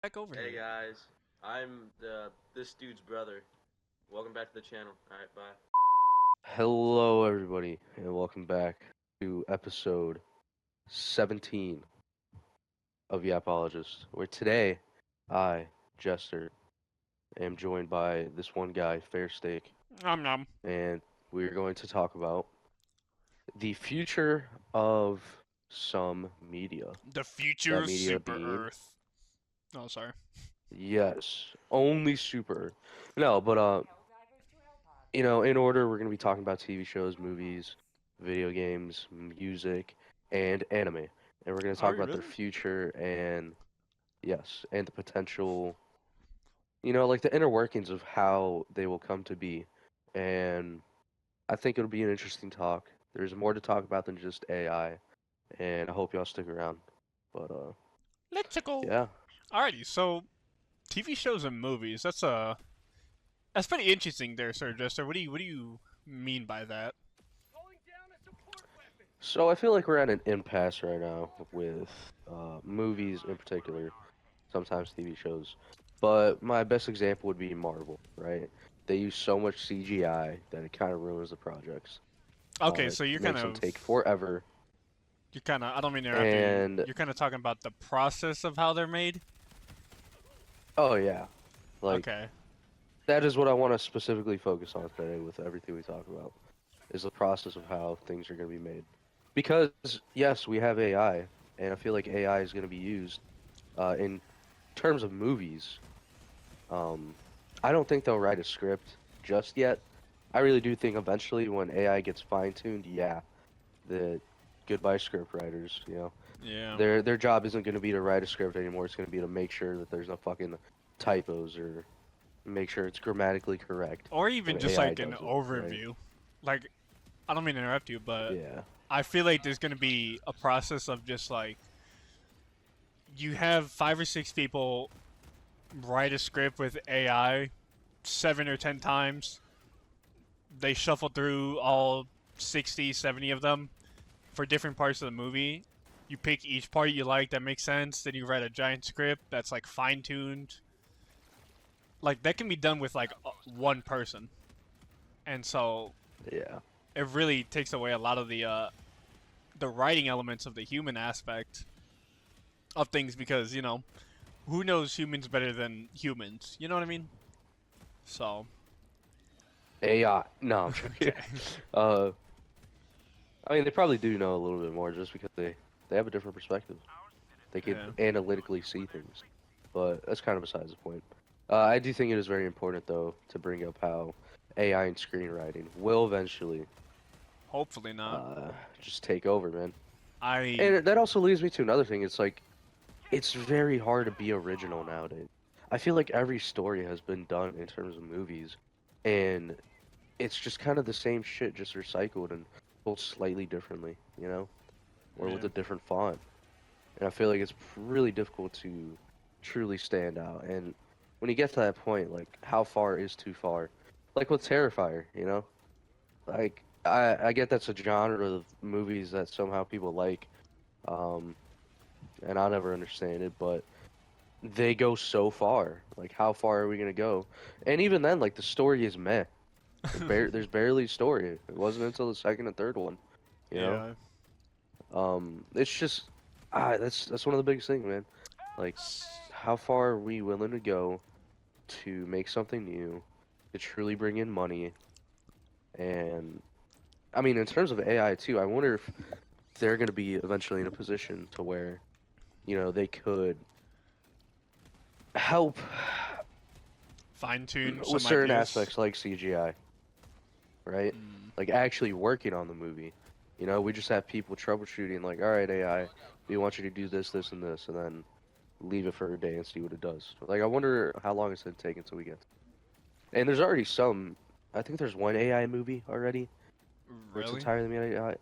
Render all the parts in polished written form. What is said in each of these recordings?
Back over Hey here. guys, I'm this dude's brother. Welcome back to the channel. All right, bye. Hello, everybody, and welcome back to episode 17 of Yapologist, where today I, Jester, am joined by this one guy, Fairsteak, Nom nom. and we're going to talk about the future of some media. The future That of media Super being, Earth. Oh, sorry. yes, only Super. No, but in order, we're going to be talking about TV shows, movies, video games, music, and anime. And we're going to Are talk we about their really? future and, yes, and the potential, like the inner workings of how they will come to be. And I think it'll be an interesting talk. There's more to talk about than just AI, and I hope y'all stick around. But, Let's go. yeah. Alrighty, so TV shows and movies. That's pretty interesting there, Sir Jester. What do you mean by that? So I feel like we're at an impasse right now with movies in particular, sometimes TV shows. But my best example would be Marvel, right? They use so much CGI that it kind of ruins the projects. Okay, It so you're kind makes them of take forever. I don't mean to interrupt you. And You're kind of talking about the process of how they're made. oh yeah, like Okay. that is what I want to specifically focus on today with everything we talk about is the process of how things are going to be made. Because yes, we have AI, and I feel like AI is going to be used in terms of movies. Um, I don't think they'll write a script just yet. I really do think eventually when AI gets fine-tuned, yeah, the goodbye script writers, Yeah. their job isn't going to be to write a script anymore. It's going to be to make sure that there's no fucking typos or make sure it's grammatically correct Or even when just AI like an does it, right? overview. Like, I don't mean to interrupt you, but Yeah. I feel like there's gonna be a process of just like you have 5 or 6 people write a script with AI 7 or 10 times. They shuffle through all 60, 70 of them for different parts of the movie. You pick each part you like that makes sense. Then you write a giant script that's like fine tuned. Like that can be done with like one person, and so Yeah. it really takes away a lot of the writing elements of the human aspect of things because who knows humans better than humans? You know what I mean? So AI. No, I'm joking. okay. Uh, I mean, they probably do know a little bit more just because they have a different perspective. They could Yeah. analytically see things, but that's kind of besides the point. I do think it is very important, though, to bring up how AI and screenwriting will eventually Hopefully not. uh, just take over, man. I And that also leads me to another thing. It's like, it's very hard to be original nowadays. I feel like every story has been done in terms of movies, and it's just kind of the same shit, just recycled and told slightly differently, or with yeah. a different font. And I feel like it's really difficult to truly stand out. And when you get to that point, like how far is too far? Like with Terrifier, like I get that's a genre of movies that somehow people like, um, and I'll never understand it, but they go so far. Like how far are we gonna go? And even then, like the story is meh. There's barely a story. It wasn't until the second and third one, you know. Yeah. It's just, that's one of the biggest things, man. Like, how far are we willing to go to make something new, to truly bring in money? And I mean, in terms of AI too, I wonder if they're going to be eventually in a position to where, they could help Fine tune with some certain ideas. aspects like CGI, right? Mm. Like actually working on the movie. We just have people troubleshooting, like, all right, AI, we want you to do this, this, and this, and then leave it for a day and see what it does. Like, I wonder how long it's gonna take until we get. And there's already some. I think there's one AI movie already where it's Really? entirely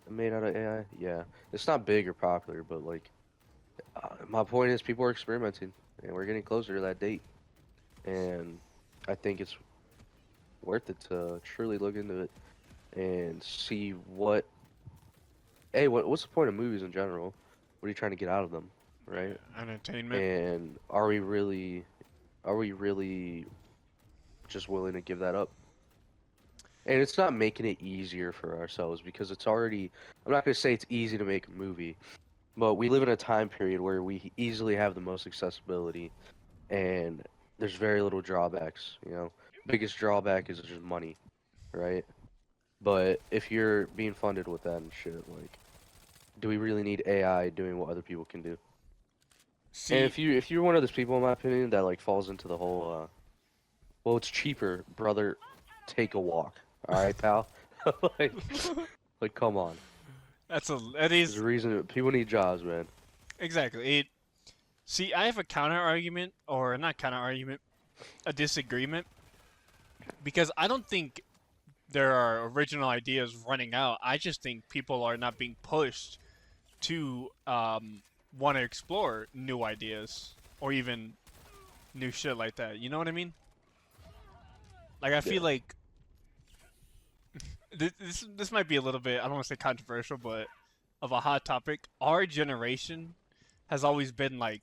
made out of AI. Yeah, it's not big or popular, but like, my point is, people are experimenting, and we're getting closer to that date. And I think it's worth it to truly look into it and see what. Hey, what's the point of movies in general? What are you trying to get out of them? right? Entertainment. And are we really just willing to give that up? And it's not making it easier for ourselves because it's already, I'm not going to say it's easy to make a movie, but we live in a time period where we easily have the most accessibility and there's very little drawbacks, you know. Biggest drawback is just money, right? But if you're being funded with that and shit, like, do we really need AI doing what other people can do? And See, if you're one of those people, in my opinion, that like falls into the whole, well, it's cheaper, brother, take a walk. All right, pal. like, like, come on. that There's is a reason people need jobs, man. exactly it. See, I have a counter argument, or not counter argument, a disagreement, because I don't think there are original ideas running out. I just think people are not being pushed to want to explore new ideas or even new shit like that. You know what I mean? Like I feel Yeah. like this might be a little bit, I don't want to say controversial, but of a hot topic. Our generation has always been like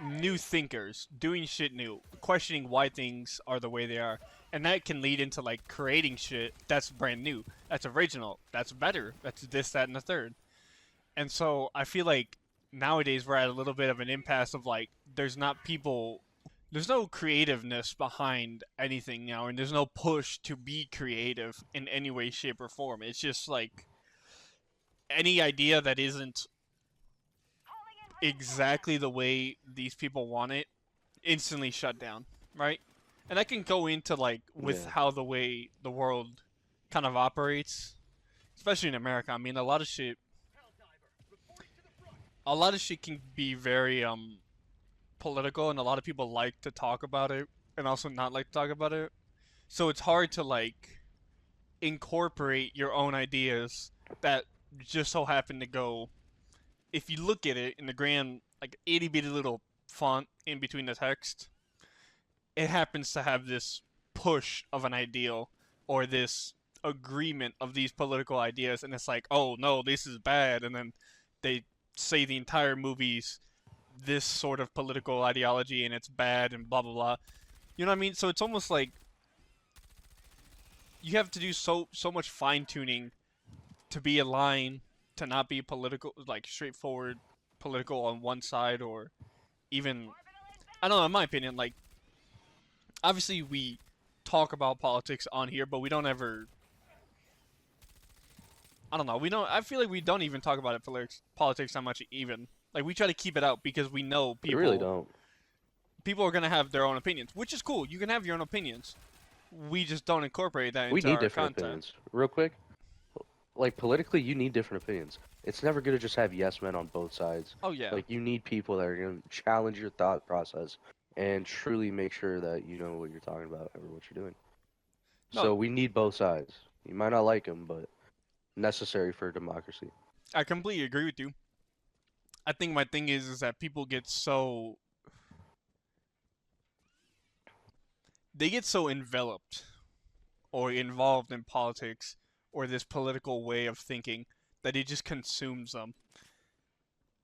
new thinkers, doing shit new, questioning why things are the way they are, and that can lead into like creating shit that's brand new, that's original, that's better, that's this, that, and the third. And so I feel like nowadays we're at a little bit of an impasse of like there's no creativeness behind anything now, and there's no push to be creative in any way, shape, or form. It's just like any idea that isn't exactly the way these people want it instantly shut down, right? And that can go into like with Yeah. how the way the world kind of operates, especially in America. I mean, a lot of shit can be very political, and a lot of people like to talk about it and also not like to talk about it. So it's hard to like incorporate your own ideas that just so happen to go. If you look at it in the grand, like itty bitty little font in between the text, it happens to have this push of an ideal or this agreement of these political ideas, and it's like, oh no, this is bad, and then they say the entire movie's this sort of political ideology and it's bad and blah blah blah. You know what I mean? So it's almost like you have to do so much fine tuning to be aligned, to not be political, like straightforward political on one side, or even, I don't know. In my opinion, like obviously we talk about politics on here, but we don't ever. I don't know. We don't. I feel like we don't even talk about it politics that much. Even like we try to keep it out because we know They really don't. people are gonna have their own opinions, which is cool. You can have your own opinions. We just don't incorporate that We into need our different content. opinions. Real quick, like politically, you need different opinions. It's never gonna just have yes men on both sides. Oh yeah. Like you need people that are gonna challenge your thought process and truly make sure that you know what you're talking about or what you're doing. No, So we need both sides. You might not like them, but necessary for democracy. I completely agree with you. I think my thing is that people get so they get so enveloped or involved in politics or this political way of thinking that it just consumes them.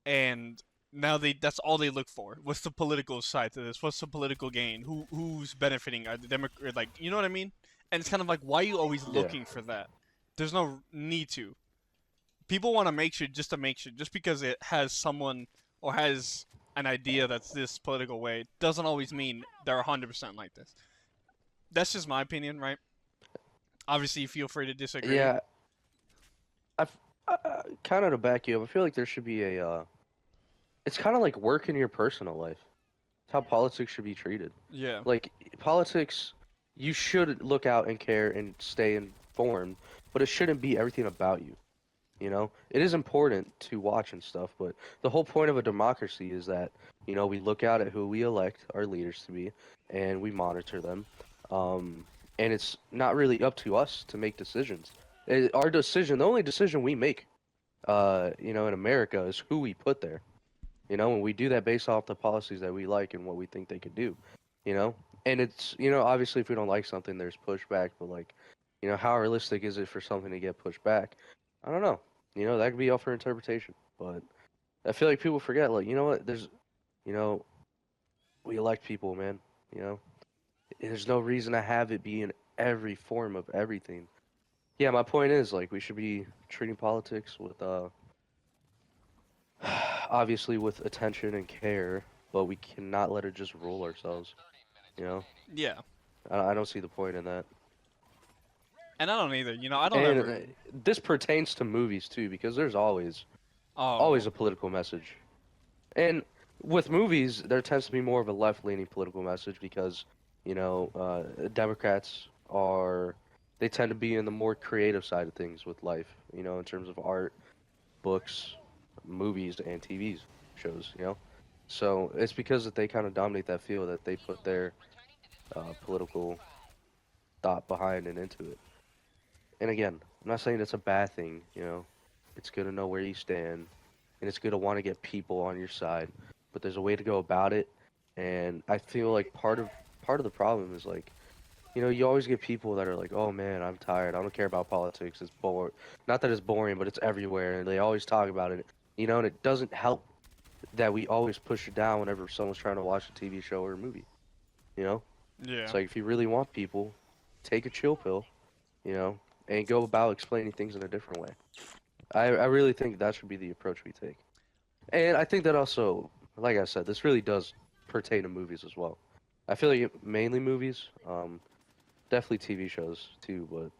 And now that's all they look for. What's the political side to this? What's the political gain? Who's benefiting? Are the Democrat, like, you know what I mean? And it's kind of like, why are you always Yeah. looking for that? There's no need to. People want to make sure just to make sure, just because it has someone or has an idea that's this political way doesn't always mean they're 100% like this. That's just my opinion, right? Obviously, feel free to disagree. Yeah, I've kind of to back you up. I feel like there should be a. It's kind of like work in your personal life. It's how politics should be treated. Yeah. Like politics, you should look out and care and stay informed, but it shouldn't be everything about you. You know, it is important to watch and stuff, but the whole point of a democracy is that, you know, we look out at who we elect our leaders to be and we monitor them. And it's not really up to us to make decisions. Our decision, the only decision we make, you know, in America is who we put there. You know, and we do that based off the policies that we like and what we think they could do. You know, and it's, you know, obviously if we don't like something, there's pushback, but like, you know, how realistic is it for something to get pushed back? I don't know. You know, that could be up for interpretation. But I feel like people forget, like, you know what? You know, we elect people, man. You know, there's no reason to have it be in every form of everything. Yeah, my point is, like, we should be treating politics with, obviously with attention and care, but we cannot let it just rule ourselves. You know, Yeah, I don't see the point in that. and I don't either. You know, I don't And ever. this pertains to movies too, because there's always Oh, a political message. And with movies, there tends to be more of a left-leaning political message because, Democrats they tend to be in the more creative side of things with life, in terms of art, books, movies, and TV shows, So it's because that they kind of dominate that field that they put their political thought behind and into it. And again, I'm not saying it's a bad thing. It's good to know where you stand, and it's good to want to get people on your side, but there's a way to go about it. And I feel like part of the problem is like, you always get people that are like, "Oh man, I'm tired. I don't care about politics. It's boring." Not that it's boring, but it's everywhere, and they always talk about it. And it doesn't help that we always push it down whenever someone's trying to watch a TV show or a movie. You know, yeah, it's like if you really want people, take a chill pill, and go about explaining things in a different way. I really think that should be the approach we take. And I think that also, like I said, this really does pertain to movies as well. I feel like mainly movies, definitely TV shows too, but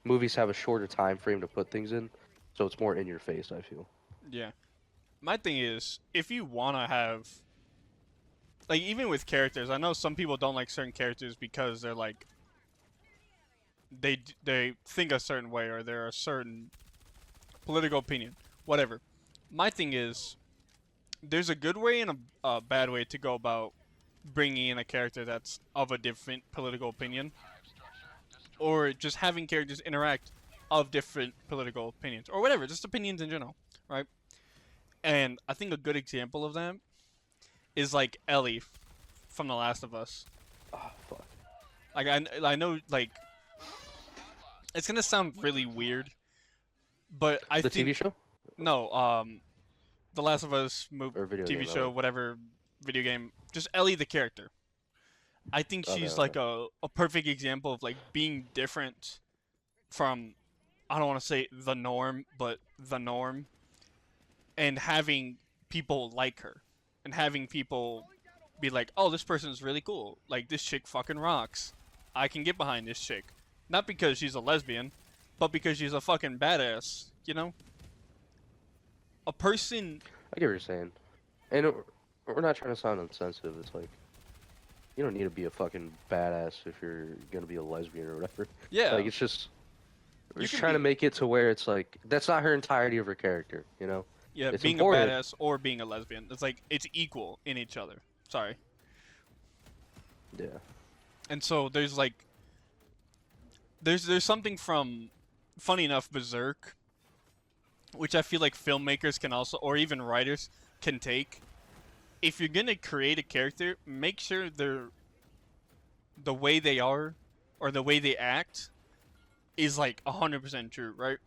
movies have a shorter time frame to put things in, so it's more in your face, I feel. yeah. My thing is, if you wanna have, like, even with characters, I know some people don't like certain characters because they're like they think a certain way or they're a certain political opinion, whatever. My thing is, there's a good way and a bad way to go about bringing in a character that's of a different political opinion, or just having characters interact of different political opinions, or whatever, just opinions in general, right? And I think a good example of that is like Ellie from The Last of Us. Oh, fuck. Like I know like it's gonna sound really weird, but I The TV think show no, The Last of Us movie, or video TV game? show, whatever, video game, just Ellie the character. I think Okay, she's okay. like a perfect example of like being different from, I don't want to say the norm, but the norm, and having people like her, and having people be like, oh, this person's really cool. Like, this chick fucking rocks. I can get behind this chick. Not because she's a lesbian, but because she's a fucking badass, you know? A person. I get what you're saying, and we're not trying to sound insensitive. It's like you don't need to be a fucking badass if you're gonna be a lesbian or whatever. Yeah. Like it's just we're You just can trying to be. make it to where it's like that's not her entirety of her character. Yeah, It's being a important. badass or being a lesbian. It's like, it's equal in each other. Sorry. Yeah. And so there's like. There's something from. Funny enough, Berserk, which I feel like filmmakers can also, or even writers, can take. If you're gonna create a character, make sure they're the way they are or the way they act is like 100% true, right?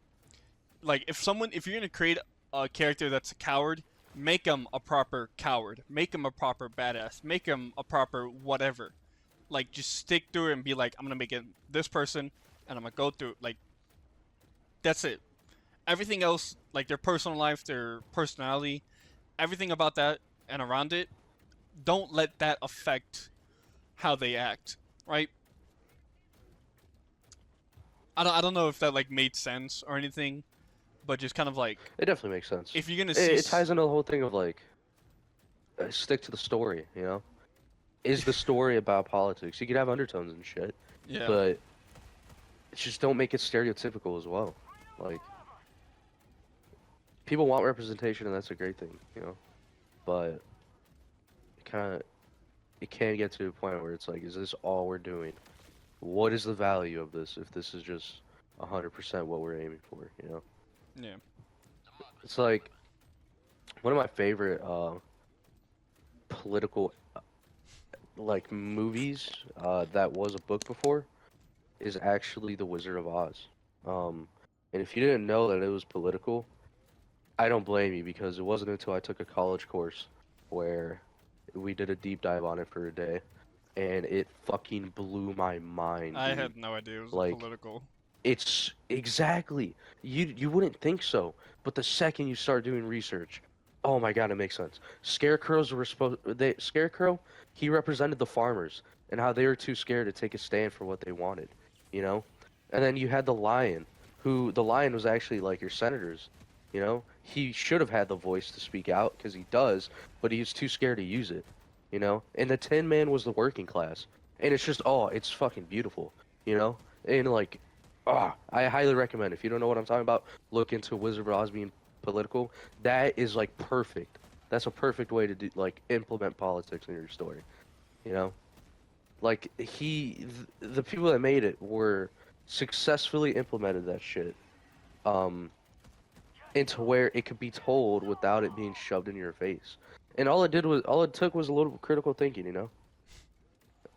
Like if you're gonna create a character that's a coward, make them a proper coward, make them a proper badass, make them a proper whatever. Like just stick through it and be like, I'm gonna make it this person, and I'm gonna go through it. Like that's it. Everything else, like their personal life, their personality, everything about that and around it, don't let that affect how they act, right? I don't know if that like made sense or anything, but just kind of like It definitely makes sense. if you're gonna It, see, it ties into the whole thing of like stick to the story. Is the story about politics? You could have undertones and shit, yeah, but just don't make it stereotypical as well. Like people want representation and that's a great thing. But it can get to a point where it's like, is this all we're doing? What is the value of this if this is just 100% what we're aiming for? yeah, It's like one of my favorite political like movies that was a book before is actually The Wizard of Oz. And if you didn't know that it was political, I don't blame you because it wasn't until I took a college course where we did a deep dive on it for a day, and it fucking blew my mind, I dude. had no idea it was Like, political. it's exactly. You wouldn't think so, but the second you start doing research, oh my God, it makes sense. Scarecrow, he represented the farmers and how they were too scared to take a stand for what they wanted, you know? And then you had the lion was actually like your senators, you know? He should have had the voice to speak out because he does, but he was too scared to use it, you know? And the Tin Man was the working class. And it's just, oh, it's fucking beautiful, you know? And like, I highly recommend. If you don't know what I'm talking about, look into Wizard of Oz being political. That is like perfect. That's a perfect way to do like implement politics in your story. You know, like the people that made it were successfully implemented that shit into where it could be told without it being shoved in your face. And all it took was a little critical thinking. You know,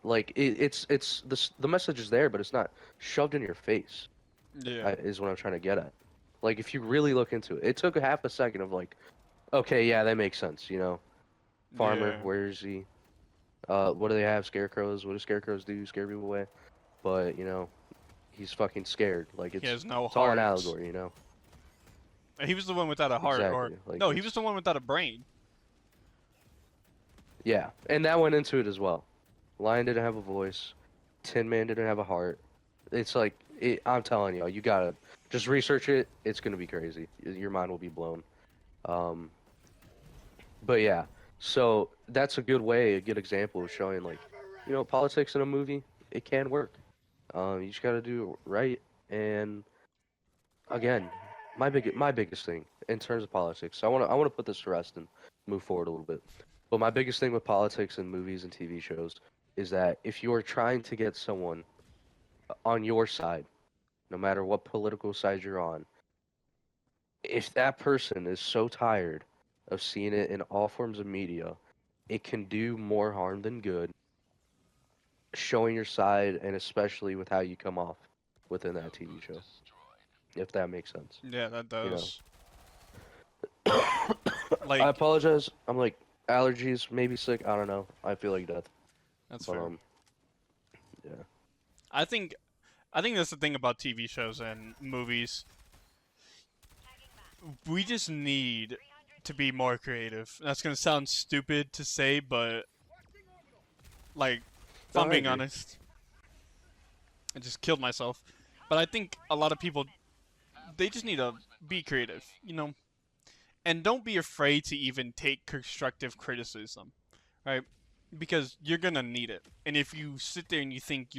like it's the message is there, but it's not shoved in your face. Yeah. Is what I'm trying to get at. Like, if you really look into it, it took a half a second of like, okay, yeah, that makes sense. You know, farmer, Yeah. where is he? What do they have? Scarecrows. What do scarecrows do? Scare people away. But you know, he's fucking scared. Like He has no it's all an heart. allegory. You know. He was the one without a heart, or Exactly. Like no, he was the one without a brain. yeah, and that went into it as well. Lion didn't have a voice. Tin Man didn't have a heart. It's like I'm telling you, you gotta just research it. It's gonna be crazy. Your mind will be blown. Um, But yeah, so that's a good way, a good example of showing like, you know, politics in a movie, it can work. You just gotta do it right. And again, my biggest thing in terms of politics, I wanna put this to rest and move forward a little bit. But my biggest thing with politics and movies and TV shows is that if you are trying to get someone on your side, no matter what political side you're on, if that person is so tired of seeing it in all forms of media, it can do more harm than good, showing your side and especially with how you come off within that TV show, if that makes sense. Yeah, that You know. does. I Like, apologize. I'm like allergies, maybe sick. I don't know. I feel like death. that's But fair. yeah. I think, I think that's the thing about TV shows and movies. We just need to be more creative. That's gonna sound stupid to say, but like, if No, I'm I being agree. honest, I just killed myself. But I think a lot of people, they just need to be creative, you know, and don't be afraid to even take constructive criticism, right? Because you're gonna need it. And if you sit there and you think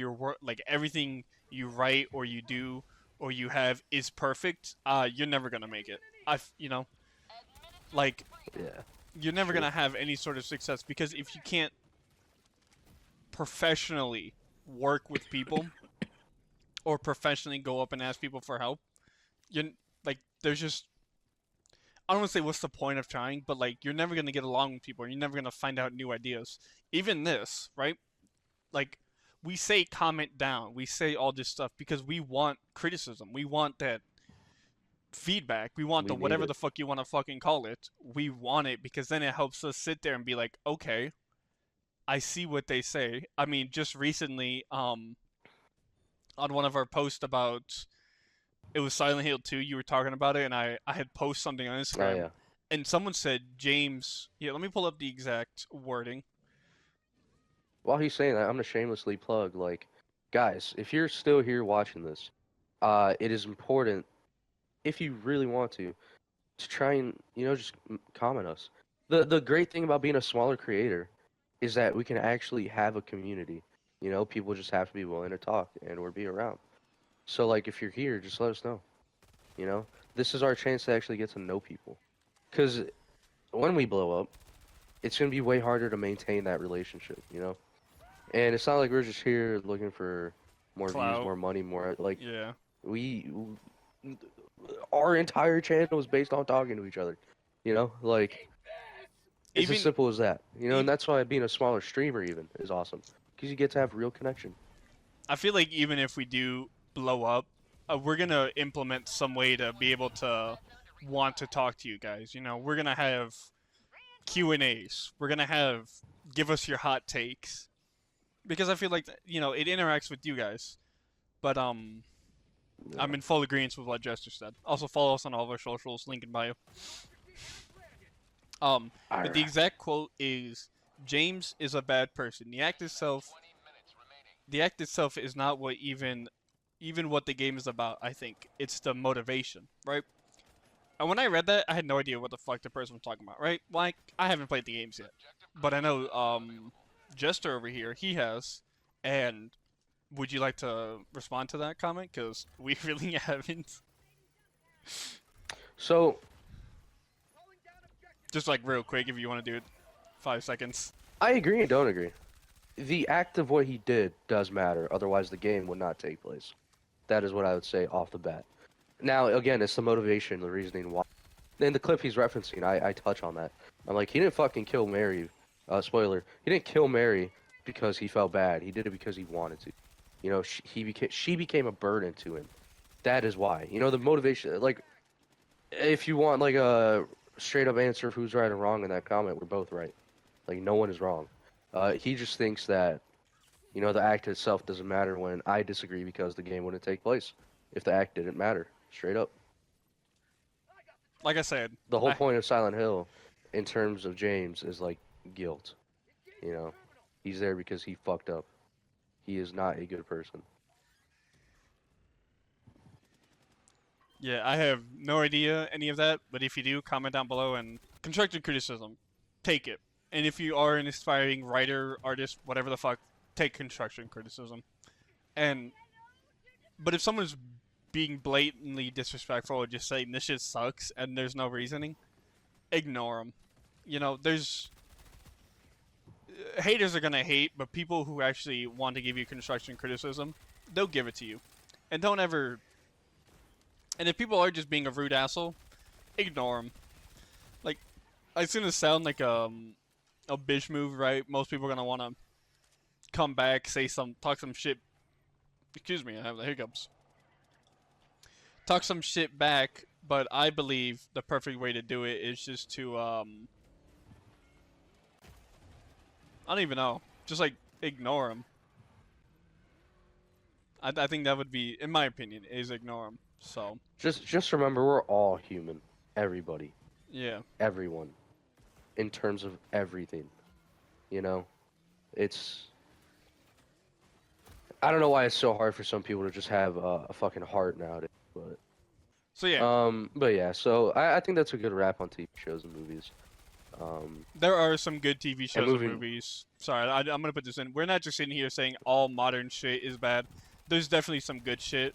like everything you write or you do or you have is perfect, you're never gonna make it. You know, like Yeah. you're never True. gonna have any sort of success because if you can't professionally work with people or professionally go up and ask people for help, you like there's just I don't want to say what's the point of trying, but like you're never gonna get along with people. And you're never gonna find out new ideas. Even this, right? Like we say comment down, we say all this stuff because we want criticism. We want that feedback. We want the We need whatever it. the fuck you want to fucking call it. We want it because then it helps us sit there and be like, okay, I see what they say. I mean, just recently, on one of our posts about it was Silent Hill 2, you were talking about it, and I had posted something on Oh Instagram, yeah. and someone said James. Yeah, let me pull up the exact wording. While he's saying that, I'm gonna shamelessly plug like, guys, if you're still here watching this, it is important if you really want to try and just comment us. The great thing about being a smaller creator is that we can actually have a community. You know, people just have to be willing to talk and or be around. So like if you're here, just let us know. You know, this is our chance to actually get to know people. Because when we blow up, it's gonna be way harder to maintain that relationship. You know, and it's not like we're just here looking for more views, Clout. more money, more like Yeah. we our entire channel is based on talking to each other. You know, like it's as Even simple as that. You know, and even that's why being a smaller streamer even is awesome because you get to have real connection. I feel like even if we do blow up, we're gonna implement some way to be able to want to talk to you guys. You know, we're gonna have Q&As. We're gonna have give us your hot takes because I feel like you know it interacts with you guys. But Yeah. I'm in full agreement with what Jester said. Also follow us on all of our socials, link in bio. But the Alright. exact quote is James is a bad person. The act itself is not what even what the game is about, I think. It's the motivation, right? And when I read that, I had no idea what the fuck the person was talking about, right? Like, I haven't played the games yet. But I know, Jester over here, he has. And would you like to respond to that comment? Because we really haven't. So Just like real quick, if you want to do it, 5 seconds. I agree and don't agree. The act of what he did does matter, otherwise the game would not take place. That is what I would say off the bat. Now, again, it's the motivation, the reasoning why. In the clip he's referencing, I touch on that. I'm like, he didn't fucking kill Mary. Spoiler. He didn't kill Mary because he felt bad. He did it because he wanted to. You know, she became a burden to him. That is why. You know, the motivation. Like, if you want like a straight up answer of who's right or wrong in that comment, we're both right. Like, no one is wrong. He just thinks that, you know, the act itself doesn't matter when I disagree because the game wouldn't take place if the act didn't matter. Straight up. Like I said, The whole point of Silent Hill, in terms of James, is like guilt. You know, he's there because he fucked up. He is not a good person. yeah, I have no idea any of that, but if you do, comment down below and constructive criticism. Take it. And if you are an aspiring writer, artist, whatever the fuck, take construction criticism. But if someone's being blatantly disrespectful or just saying this shit sucks and there's no reasoning, ignore them. You know, there's haters are gonna hate, but people who actually want to give you construction criticism, they'll give it to you. And don't ever. And if people are just being a rude asshole, ignore them. Like, it's gonna sound like a bitch move, right? Most people are gonna want to come back, talk some shit. Excuse me, I have the hiccups. Talk some shit back, but I believe the perfect way to do it is just to I don't even know, just like ignore them. I think that would be, in my opinion, is ignore them. So Just remember, we're all human. Everybody, yeah, everyone, in terms of everything. You know, it's. I don't know why it's so hard for some people to just have a fucking heart nowadays, but. so yeah, But yeah, so I think that's a good wrap on TV shows and movies. there are some good TV shows and moving- movies. Sorry, I'm gonna put this in. We're not just sitting here saying all modern shit is bad. There's definitely some good shit,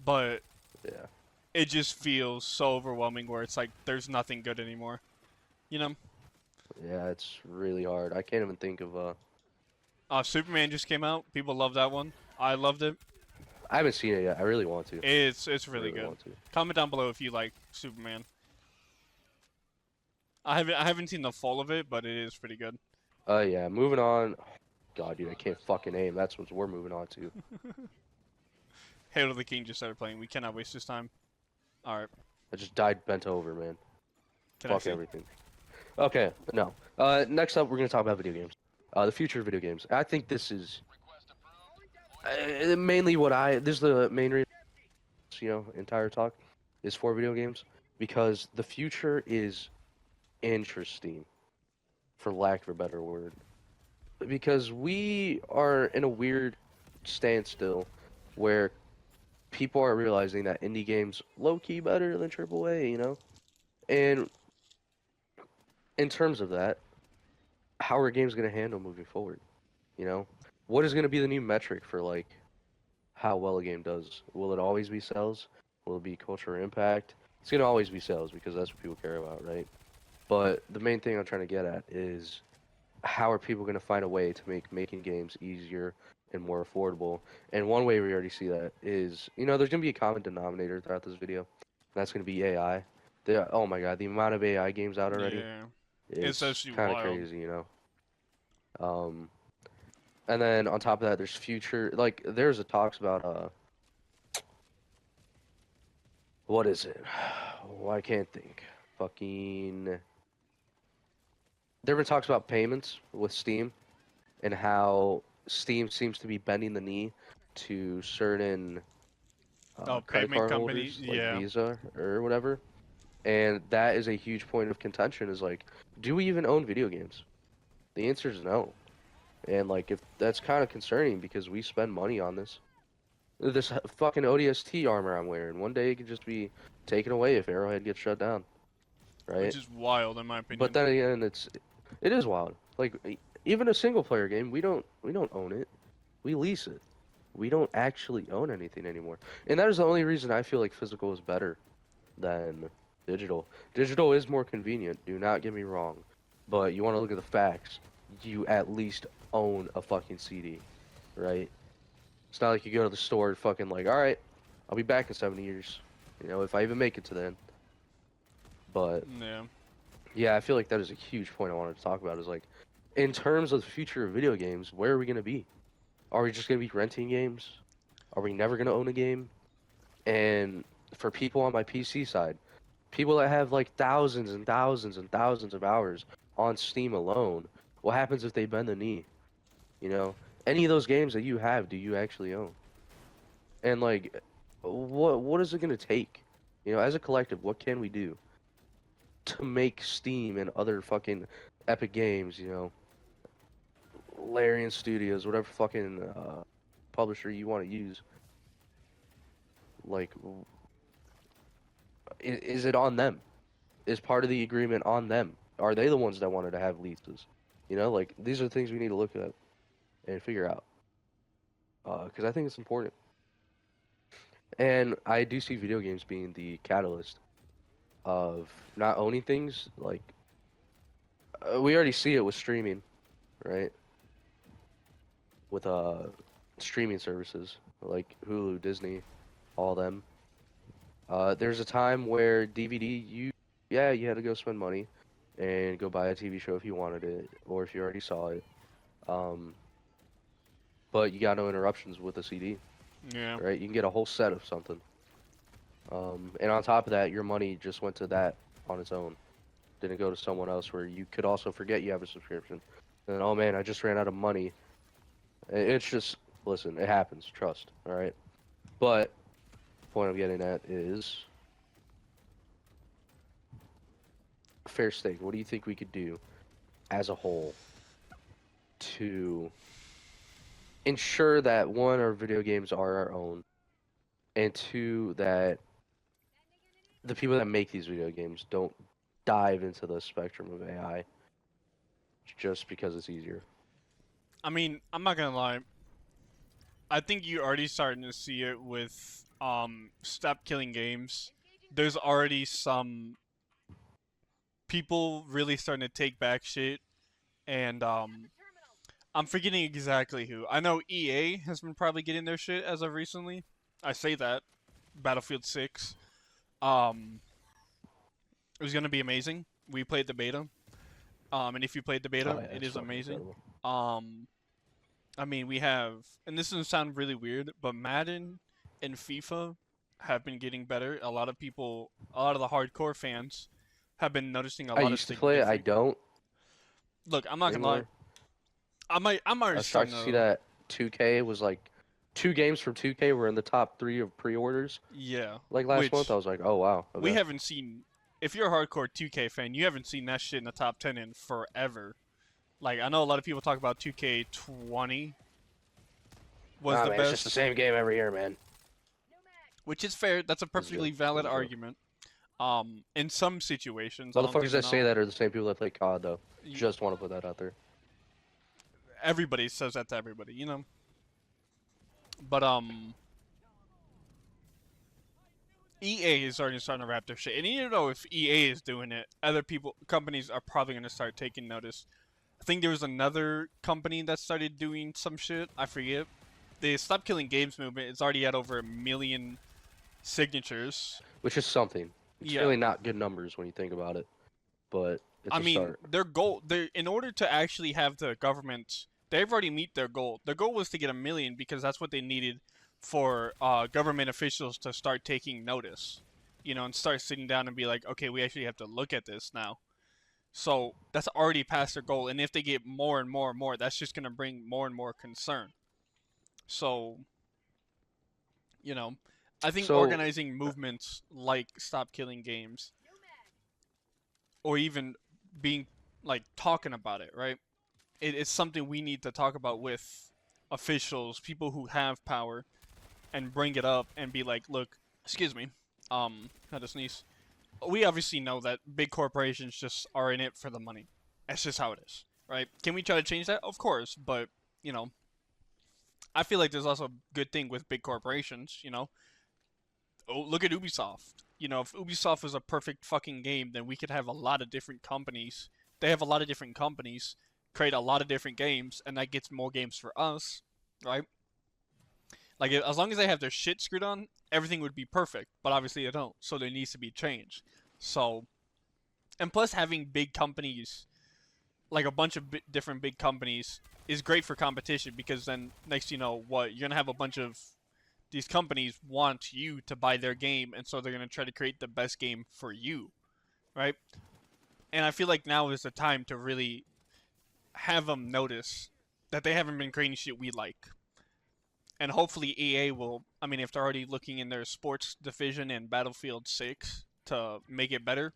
but Yeah. it just feels so overwhelming where it's like there's nothing good anymore. You know? Yeah, it's really hard. I can't even think of Superman just came out. People love that one. I loved it. I haven't seen it yet. I really want to. It's I really good. want to. Comment down below if you like Superman. I haven't seen the full of it, but it is pretty good. Yeah, moving on. God, dude, I can't fucking aim. That's what we're moving on to. Hail to the King just started playing. We cannot waste this time. All right. I just died bent over, man. Can I Fuck see? everything. Okay, no. Next up, we're gonna talk about video games. The future of video games. I think this is mainly this is the main reason, you know, entire talk is for video games because the future is interesting, for lack of a better word, because we are in a weird standstill where people are realizing that indie games low-key better than AAA, you know? And in terms of that, how are games going to handle moving forward? You know? What is going to be the new metric for, like, how well a game does? Will it always be sales? Will it be cultural impact? It's going to always be sales because that's what people care about, right? But the main thing I'm trying to get at is how are people going to find a way to make making games easier and more affordable? And one way we already see that is, you know, there's going to be a common denominator throughout this video. And that's going to be AI. Oh my god, the amount of AI games out already Yeah. is It's actually kind of wild. crazy, you know. And then on top of that, there's future, like, there's a talks about what is it? Oh, I can't think. Fucking. There have been talks about payments with Steam and how Steam seems to be bending the knee to certain Oh, credit payment card company. holders like Yeah. Visa or whatever. And that is a huge point of contention is like, do we even own video games? The answer is no. And like if that's kind of concerning because we spend money on this. This fucking ODST armor I'm wearing, one day it could just be taken away if Arrowhead gets shut down, right? Which is wild in my But opinion. then again, it is wild. Like even a single player game, we don't own it. We lease it. We don't actually own anything anymore. And that is the only reason I feel like physical is better than digital. Digital is more convenient, do not get me wrong. But you want to look at the facts, you at least own a fucking CD, right? It's not like you go to the store and fucking like, all right, I'll be back in 70 years. You know, if I even make it to then. But Yeah. yeah, I feel like that is a huge point I wanted to talk about is like, in terms of the future of video games, where are we going to be? Are we just going to be renting games? Are we never going to own a game? And for people on my PC side, people that have like thousands and thousands and thousands of hours on Steam alone, what happens if they bend the knee? You know, any of those games that you have, do you actually own? And like, what is it gonna take? You know, as a collective, what can we do to make Steam and other fucking Epic Games, you know, Larian Studios, whatever fucking publisher you want to use, like, is it on them? Is part of the agreement on them? Are they the ones that wanted to have leases? You know, like these are the things we need to look at and figure out. Because I think it's important. And I do see video games being the catalyst of not owning things. Like, we already see it with streaming, right? With streaming services like Hulu, Disney, all them. There's a time where DVD, you had to go spend money and go buy a TV show if you wanted it or if you already saw it. Um, but you got no interruptions with a CD, Yeah. right? You can get a whole set of something. And on top of that, your money just went to that on its own. Didn't go to someone else where you could also forget you have a subscription. And oh man, I just ran out of money. It's just, listen, it happens. Trust, all right? But the point I'm getting at is fair stake. What do you think we could do as a whole to ensure that one, our video games are our own, and two, that the people that make these video games don't dive into the spectrum of AI just because it's easier? I mean, I'm not gonna lie. I think you're already starting to see it with Stop Killing Games. There's already some people really starting to take back shit, and I'm forgetting exactly who. I know EA has been probably getting their shit as of recently. I say that. Battlefield 6. It was gonna be amazing. We played the beta. And if you played the beta, Oh, yeah, it it's is fucking amazing. incredible. I mean, we have, and this doesn't sound really weird, but Madden and FIFA have been getting better. A lot of people, a lot of the hardcore fans, have been noticing a I lot of used to play it. I significant. don't Look, I'm not gonna lie. anymore. I'm I already was shocked starting to see to. that 2K was like 2 games from 2K were in the top 3 of pre-orders. Yeah, Like last month, which I was like, oh wow, we okay. haven't seen. If you're a hardcore 2K fan, you haven't seen that shit in the top 10 in forever. Like, I know a lot of people talk about 2K20 was Nah, the man, it's just the best, same game every year, man. which is fair. That's a It's a joke. perfectly valid It's a joke. argument. In some situations, I don't Motherfuckers think that say no. that are the same people that play COD, though. y- Just want to put that out there. Everybody says that to everybody, you know. But EA is already starting to wrap their shit, and you know if EA is doing it, other people, companies are probably gonna start taking notice. I think there was another company that started doing some shit. I forget. The Stop Killing Games movement is already at over 1 million signatures. Which is something. It's Yeah. really not good numbers when you think about it, but it's I a mean, start. their goal, in order to actually have the government, they've already meet their goal. Their goal was to get 1 million because that's what they needed for government officials to start taking notice. and start sitting down and be like, okay, we actually have to look at this now. So that's already past their goal, and if they get more and more and more, that's just gonna bring more and more concern. So, you know, I think So organizing movements like Stop Killing Games, or even being like talking about it, right? It's something we need to talk about with officials, people who have power, and bring it up and be like, look, excuse me, had to sneeze. We obviously know that big corporations just are in it for the money. That's just how it is, right? Can we try to change that? Of course, but you know, I feel like there's also a good thing with big corporations. Oh, look at Ubisoft. If Ubisoft was a perfect fucking game, then we could have a lot of different companies. They have a lot of different companies, create a lot of different games, and that gets more games for us, right? Like, as long as they have their shit screwed on, everything would be perfect. But obviously they don't, so there needs to be change. So, and plus having big companies, like a bunch of different big companies, is great for competition because then next you know what, you're gonna have a bunch of these companies want you to buy their game, and so they're gonna try to create the best game for you, right? And I feel like now is the time to really have them notice that they haven't been creating shit we like. And hopefully EA will, I mean, if they're already looking in their sports division in Battlefield 6 to make it better,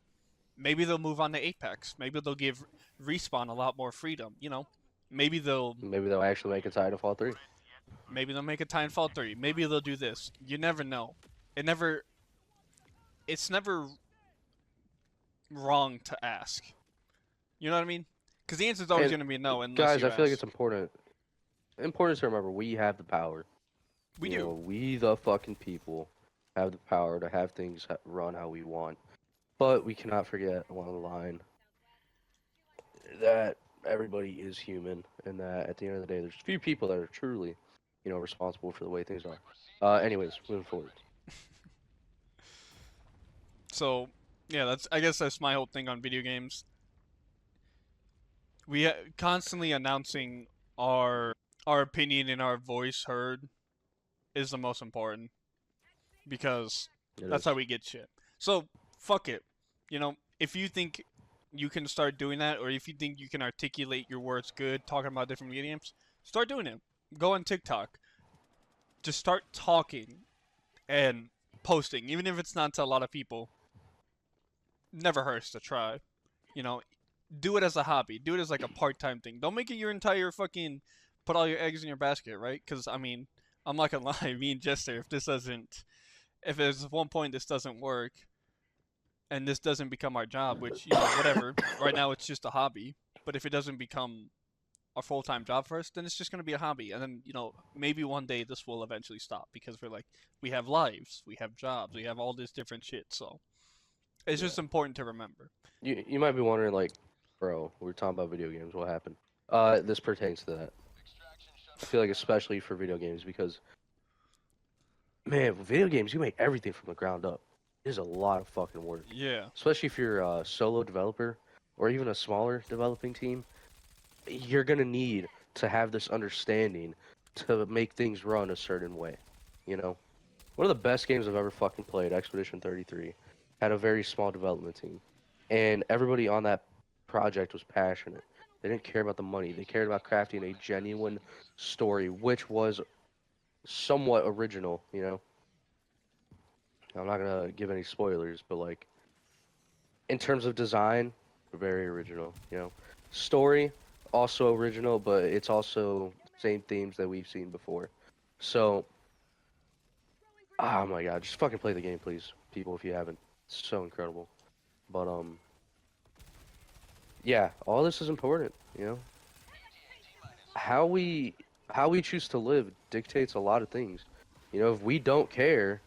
maybe they'll move on to Apex. Maybe they'll give Respawn a lot more freedom, Maybe they'll maybe they'll actually make a Titanfall 3. maybe they'll make a Titanfall 3. Maybe they'll do this. You never know. It's never wrong to ask. You know what I mean? Because the answer's always And going to be no unless guys, you I feel like ask. it's important to remember we have the power. We You do. know, we the fucking people have the power to have things run how we want. But we cannot forget along the line that everybody is human, and that at the end of the day, there's a few people that are truly, responsible for the way things are. Anyways, moving forward. So, yeah, I guess that's my whole thing on video games. We constantly announcing our opinion and our voice heard is the most important because It that's is. how we get shit. So, fuck it. If you think you can start doing that, or if you think you can articulate your words good, talking about different video games, start doing it. Go on TikTok. Just start talking and posting, even if it's not to a lot of people. Never hurts to try. You know, do it as a hobby. Do it as like a part-time thing. Don't make it your entire fucking put all your eggs in your basket, right? Because I mean, I'm not gonna lie. Me and Jester, if there's one point this doesn't work, and this doesn't become our job, which whatever. Right now it's just a hobby. But if it doesn't become a full-time job for us, then it's just gonna be a hobby. And then maybe one day this will eventually stop because we have lives, we have jobs, we have all this different shit. So it's just important to remember. You might be wondering, like, bro, we're talking about video games. What happened? This pertains to that. I feel like especially for video games because, man, with video games, you make everything from the ground up. There's a lot of fucking work. Yeah. Especially if you're a solo developer or even a smaller developing team. You're gonna need to have this understanding to make things run a certain way. One of the best games I've ever fucking played, Expedition 33, had a very small development team, and everybody on that project was passionate. They didn't care about the money. They cared about crafting a genuine story, which was somewhat original. I'm not gonna give any spoilers, but like in terms of design, very original. Story also original, but it's also same themes that we've seen before. So, oh my god, just fucking play the game, please, people, if you haven't. It's so incredible. But yeah, all this is important. How we choose to live dictates a lot of things. If we don't care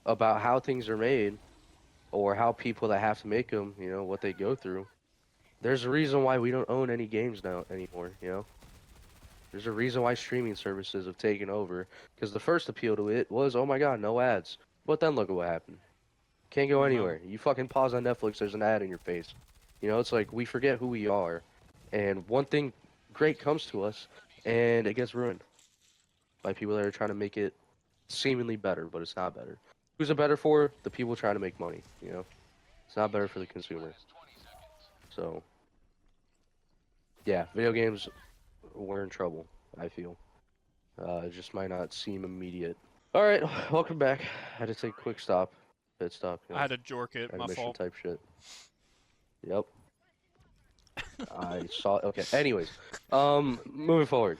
about how things are made or how people that have to make them, what they go through, there's a reason why we don't own any games now anymore. There's a reason why streaming services have taken over, because the first appeal to it was, oh my god, no ads. But then look at what happened. Can't go No. anywhere. You fucking pause on Netflix, there's an ad in your face. It's like we forget who we are, and one thing great comes to us, and it gets ruined by people that are trying to make it seemingly better, but it's not better. Who's it better for? The people trying to make money, you know? It's not better for the consumer. So, yeah, video games, we're in trouble, I feel. It just might not seem immediate. Alright, welcome back. I had to take a quick stop. Pit stop, you know, I had to jork it. My intermission fault. type shit. Yep. I saw. Okay. Anyways, moving forward.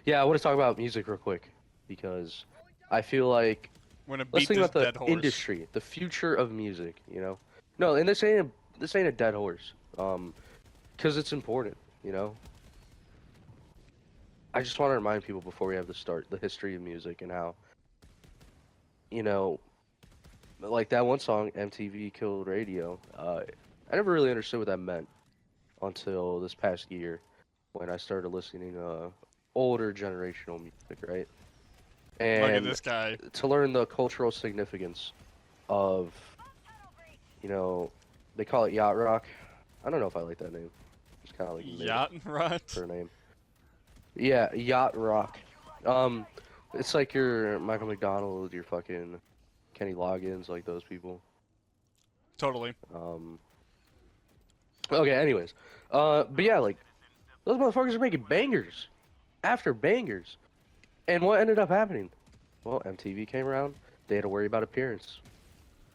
Yeah, I want to talk about music real quick because I feel like We're gonna let's beat think this about the dead horse. industry, the future of music. You know, no, and this ain't a dead horse. Because it's important. You know. I just want to remind people before we have to start the history of music and how, you know, like that one song, MTV Killed Radio. I never really understood what that meant until this past year when I started listening to older generational music, right? Look at And this guy. to learn the cultural significance of, you know, they call it yacht rock. I don't know if I like that name. It's kind of like mid Yacht rot. for a name. Yeah, yacht rock. It's like your Michael McDonald, your fucking Kenny Loggins, like those people. Totally. Okay, anyways. But yeah, like, those motherfuckers are making bangers after bangers. And what ended up happening? Well, MTV came around. They had to worry about appearance.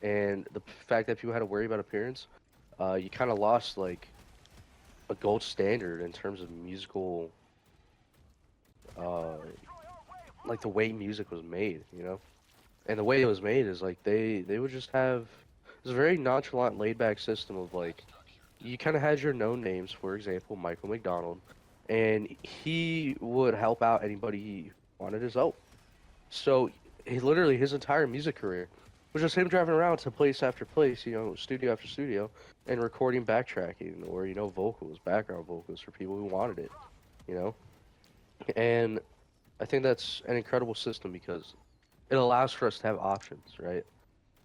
And the fact that people had to worry about appearance, you kind of lost, like, a gold standard in terms of musical, like, the way music was made, you know? And the way it was made is, like, they would just have... It was a very nonchalant, laid-back system of, like, you kind of had your known names, for example, Michael McDonald, and he would help out anybody he wanted his help. So he literally his entire music career was just him driving around to place after place, you know, studio after studio, and recording backtracking or you know vocals, background vocals for people who wanted it, you know. And I think that's an incredible system because it allows for us to have options, right?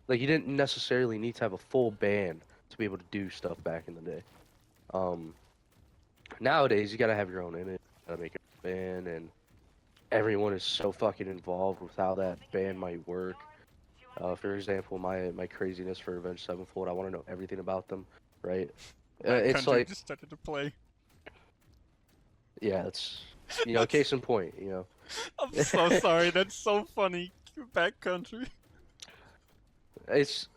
Like you didn't necessarily need to have a full band to be able to do stuff back in the day. Nowadays you gotta have your own image, you gotta make a band, and everyone is so fucking involved with how that band might work. For example, my craziness for Avenged Sevenfold, I want to know everything about them, right? It's Country like, just started to play. yeah, it's you know, case in point, you know. I'm so sorry. That's so funny. Backcountry. It's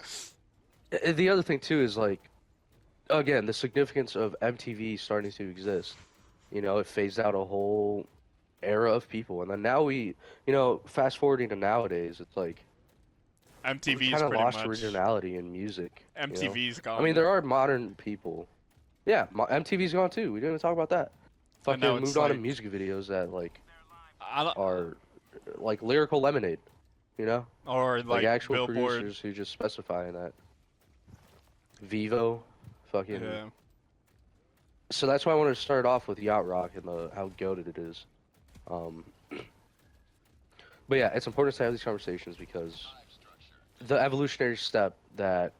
the other thing too is like, again, the significance of MTV starting to exist. You know, it phased out a whole era of people, and then now we, you know, fast forwarding to nowadays, it's like we MTV's kind of pretty lost much. originality in music. You know? MTV's gone. I mean, there are modern people. Yeah, MTV's gone too. We didn't even talk about that. And now Fucking it's moved on to like- music videos that like I don't, are like lyrical lemonade. You know, or like actual Billboard. producers who just specify in that. Vivo, fucking. Yeah. So that's why I wanted to start off with yacht rock and how goated it is. But yeah, it's important to have these conversations because the evolutionary step that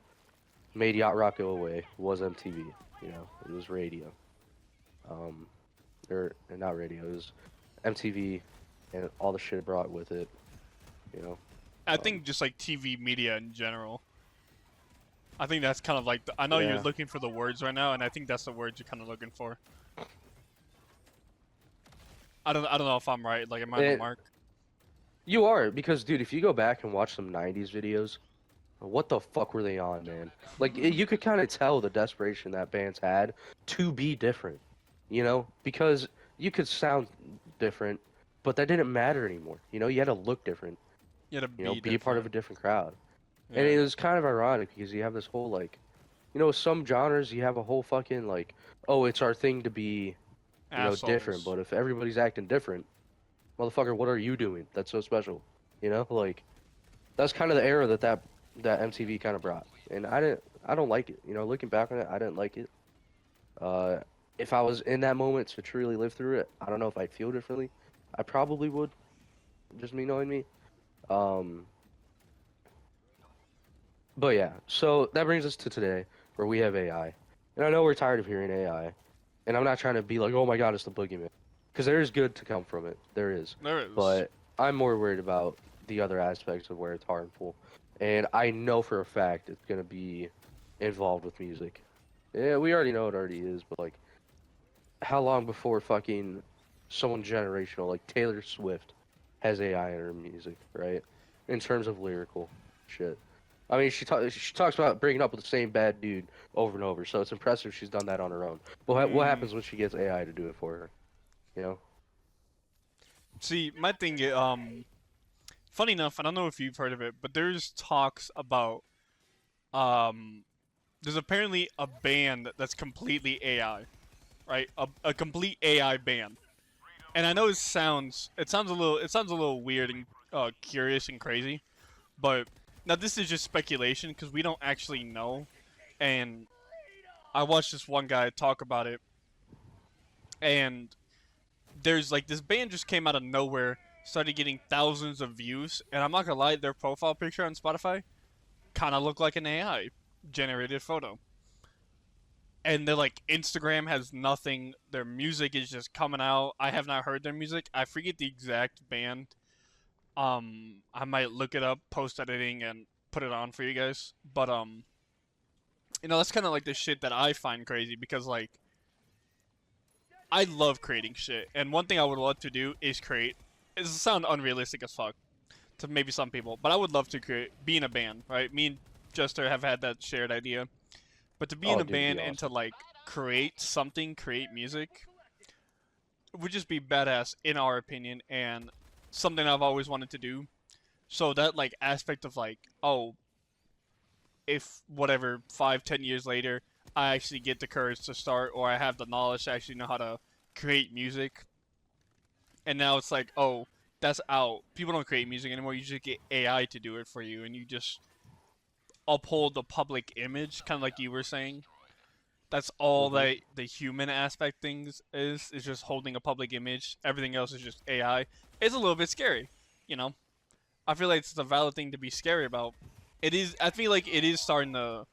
made yacht rock go away was MTV. You know, it was radio. Or not radio, it was MTV and all the shit it brought with it. You know. I think just like TV media in general. I think that's kind of like I know Yeah. you're looking for the words right now, and I think that's the words you're kind of looking for. I don't know if I'm right. Like, am I on the mark? You are, because dude, if you go back and watch some 90s videos, what the fuck were they on, man? Like, you could kind of tell the desperation that bands had to be different, you know? Because you could sound different, but that didn't matter anymore. You know, you had to look different, You had to you know, be a part of a different crowd. Yeah. And it was kind of ironic because you have this whole, like, you know, some genres, you have a whole fucking, like, oh, it's our thing to be, you know, different. Assholes. But if everybody's acting different, motherfucker, what are you doing that's so special? You know, like that's kind of the era that MTV kind of brought, and I don't like it. You know, looking back on it, I didn't like it. If I was in that moment to truly live through it, I don't know if I'd feel differently. I probably would, just me knowing me. But yeah, so that brings us to today, where we have AI, and I know we're tired of hearing AI, and I'm not trying to be like, oh my god, it's the boogeyman. Because there is good to come from it. There is. There is. But I'm more worried about the other aspects of where it's harmful. And I know for a fact it's gonna be involved with music. Yeah, we already know it already is, but like, how long before fucking someone generational like Taylor Swift has AI in her music, right? In terms of lyrical shit. I mean, she talks about breaking up with the same bad dude over and over, so it's impressive she's done that on her own. But what Mm. happens when she gets AI to do it for her? You know? See, my thing, funny enough, I don't know if you've heard of it, but there's talks about, um, there's apparently a band that's completely AI, right? A complete AI band. And I know it sounds a little weird and curious and crazy, but now this is just speculation because we don't actually know. And I watched this one guy talk about it, and there's like this band just came out of nowhere, started getting thousands of views, and I'm not gonna lie, their profile picture on Spotify kind of looked like an AI generated photo. And they're like Instagram has nothing. Their music is just coming out. I have not heard their music. I forget the exact band. I might look it up, post editing, and put it on for you guys. But that's kind of like the shit that I find crazy because like I love creating shit, and one thing I would love to do is create. It sounds unrealistic as fuck to maybe some people, but I would love to be in a band, right? Me and Jester have had that shared idea, but to be in Oh, a dude, it'd be band and to awesome. like create music would just be badass in our opinion, and something I've always wanted to do. So that like aspect of like, oh, if whatever 5, 10 years later I actually get the courage to start, or I have the knowledge to actually know how to create music, and now it's like, oh, that's out. People don't create music anymore. You just get AI to do it for you, and you just uphold the public image, kind of like you were saying. That's all Hmm. that the human aspect things is just holding a public image. Everything else is just AI. It's a little bit scary, you know. I feel like it's a valid thing to be scary about. It is. I feel like it is starting to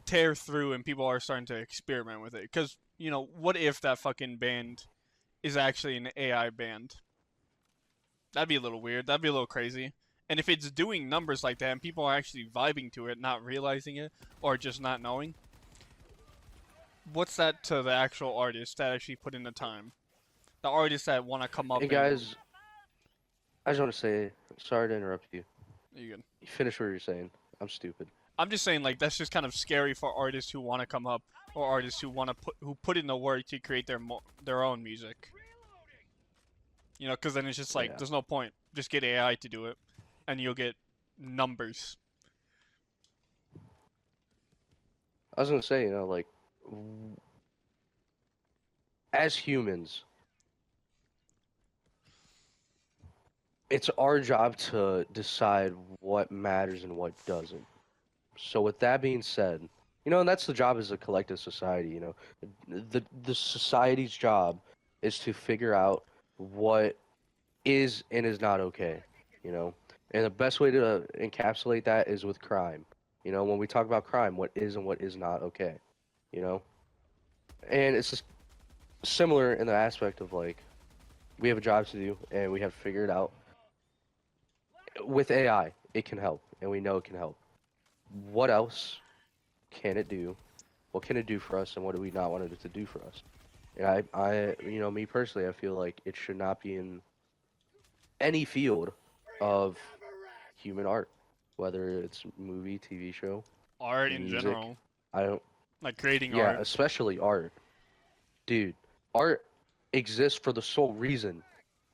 tear through, and people are starting to experiment with it. Because what if that fucking band is actually an AI band? That'd be a little weird. That'd be a little crazy. And if it's doing numbers like that, and people are actually vibing to it, not realizing it, or just not knowing, what's that to the actual artist that actually put in the time? The artists that want to come And up and guys, I just want to say, sorry to interrupt you. you can. You finish what you're saying. I'm stupid. I'm just saying like that's just kind of scary for artists who want to come up or artists who put in the work to create their own music. Because then it's just like Yeah. there's no point. Just get AI to do it, and you'll get numbers. I was gonna say, like, w- as humans, it's our job to decide what matters and what doesn't. So with that being said, and that's the job as a collective society, the society's job is to figure out what is and is not okay, you know. And the best way to encapsulate that is with crime. When we talk about crime, what is and what is not okay, you know? And it's just similar in the aspect of like we have a job to do and we have to figure it out. With AI, it can help, and we know it can help. What else can it do? What can it do for us, and what do we not want it to do for us? And me personally, I feel like it should not be in any field of human art, whether it's movie, TV show, Art in music. general, I don't, like creating yeah, art. especially art. Dude, art exists for the sole reason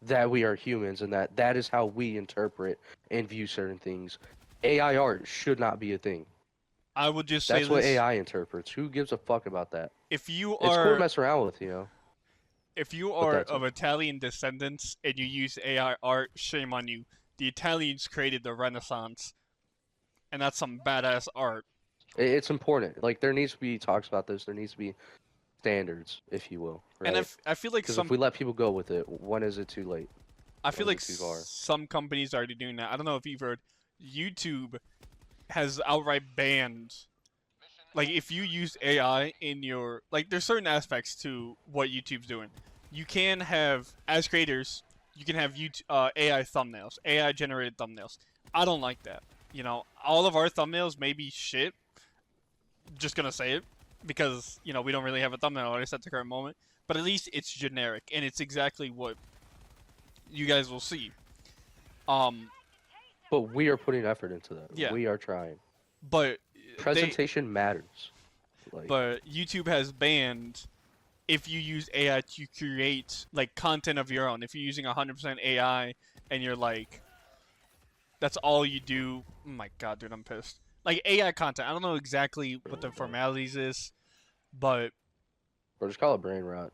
that we are humans and that is how we interpret and view certain things. AI art should not be a thing. I would just say That's what this: AI interprets. Who gives a fuck about that? if you It's cool to are mess around with, if you but are that's of it. Italian descendants and you use AI art, shame on you. The Italians created the Renaissance, and that's some badass art. It's important. Like there needs to be talks about this. There needs to be standards, if you will, And right? I feel like Because if we let people go with it, when is it too late? I When feel is like it too far? some companies are already doing that. I don't know if you've heard. YouTube has outright banned, like, if you use AI in there's certain aspects to what YouTube's doing. You can have, as creators, you can have AI thumbnails, AI generated thumbnails. I don't like that. You know, all of our thumbnails may be shit. Just gonna say it because you know we don't really have a thumbnail artist at the current moment. But at least it's generic and it's exactly what you guys will see. But we are putting effort into that. Yeah. We are trying. But Presentation matters. Like, but YouTube has banned if you use AI to create like content of your own. If you're using 100% AI and you're like, that's all you do. Oh my god, dude, I'm pissed. Like AI content. I don't know exactly what the formalities is, but or just call it brain rot.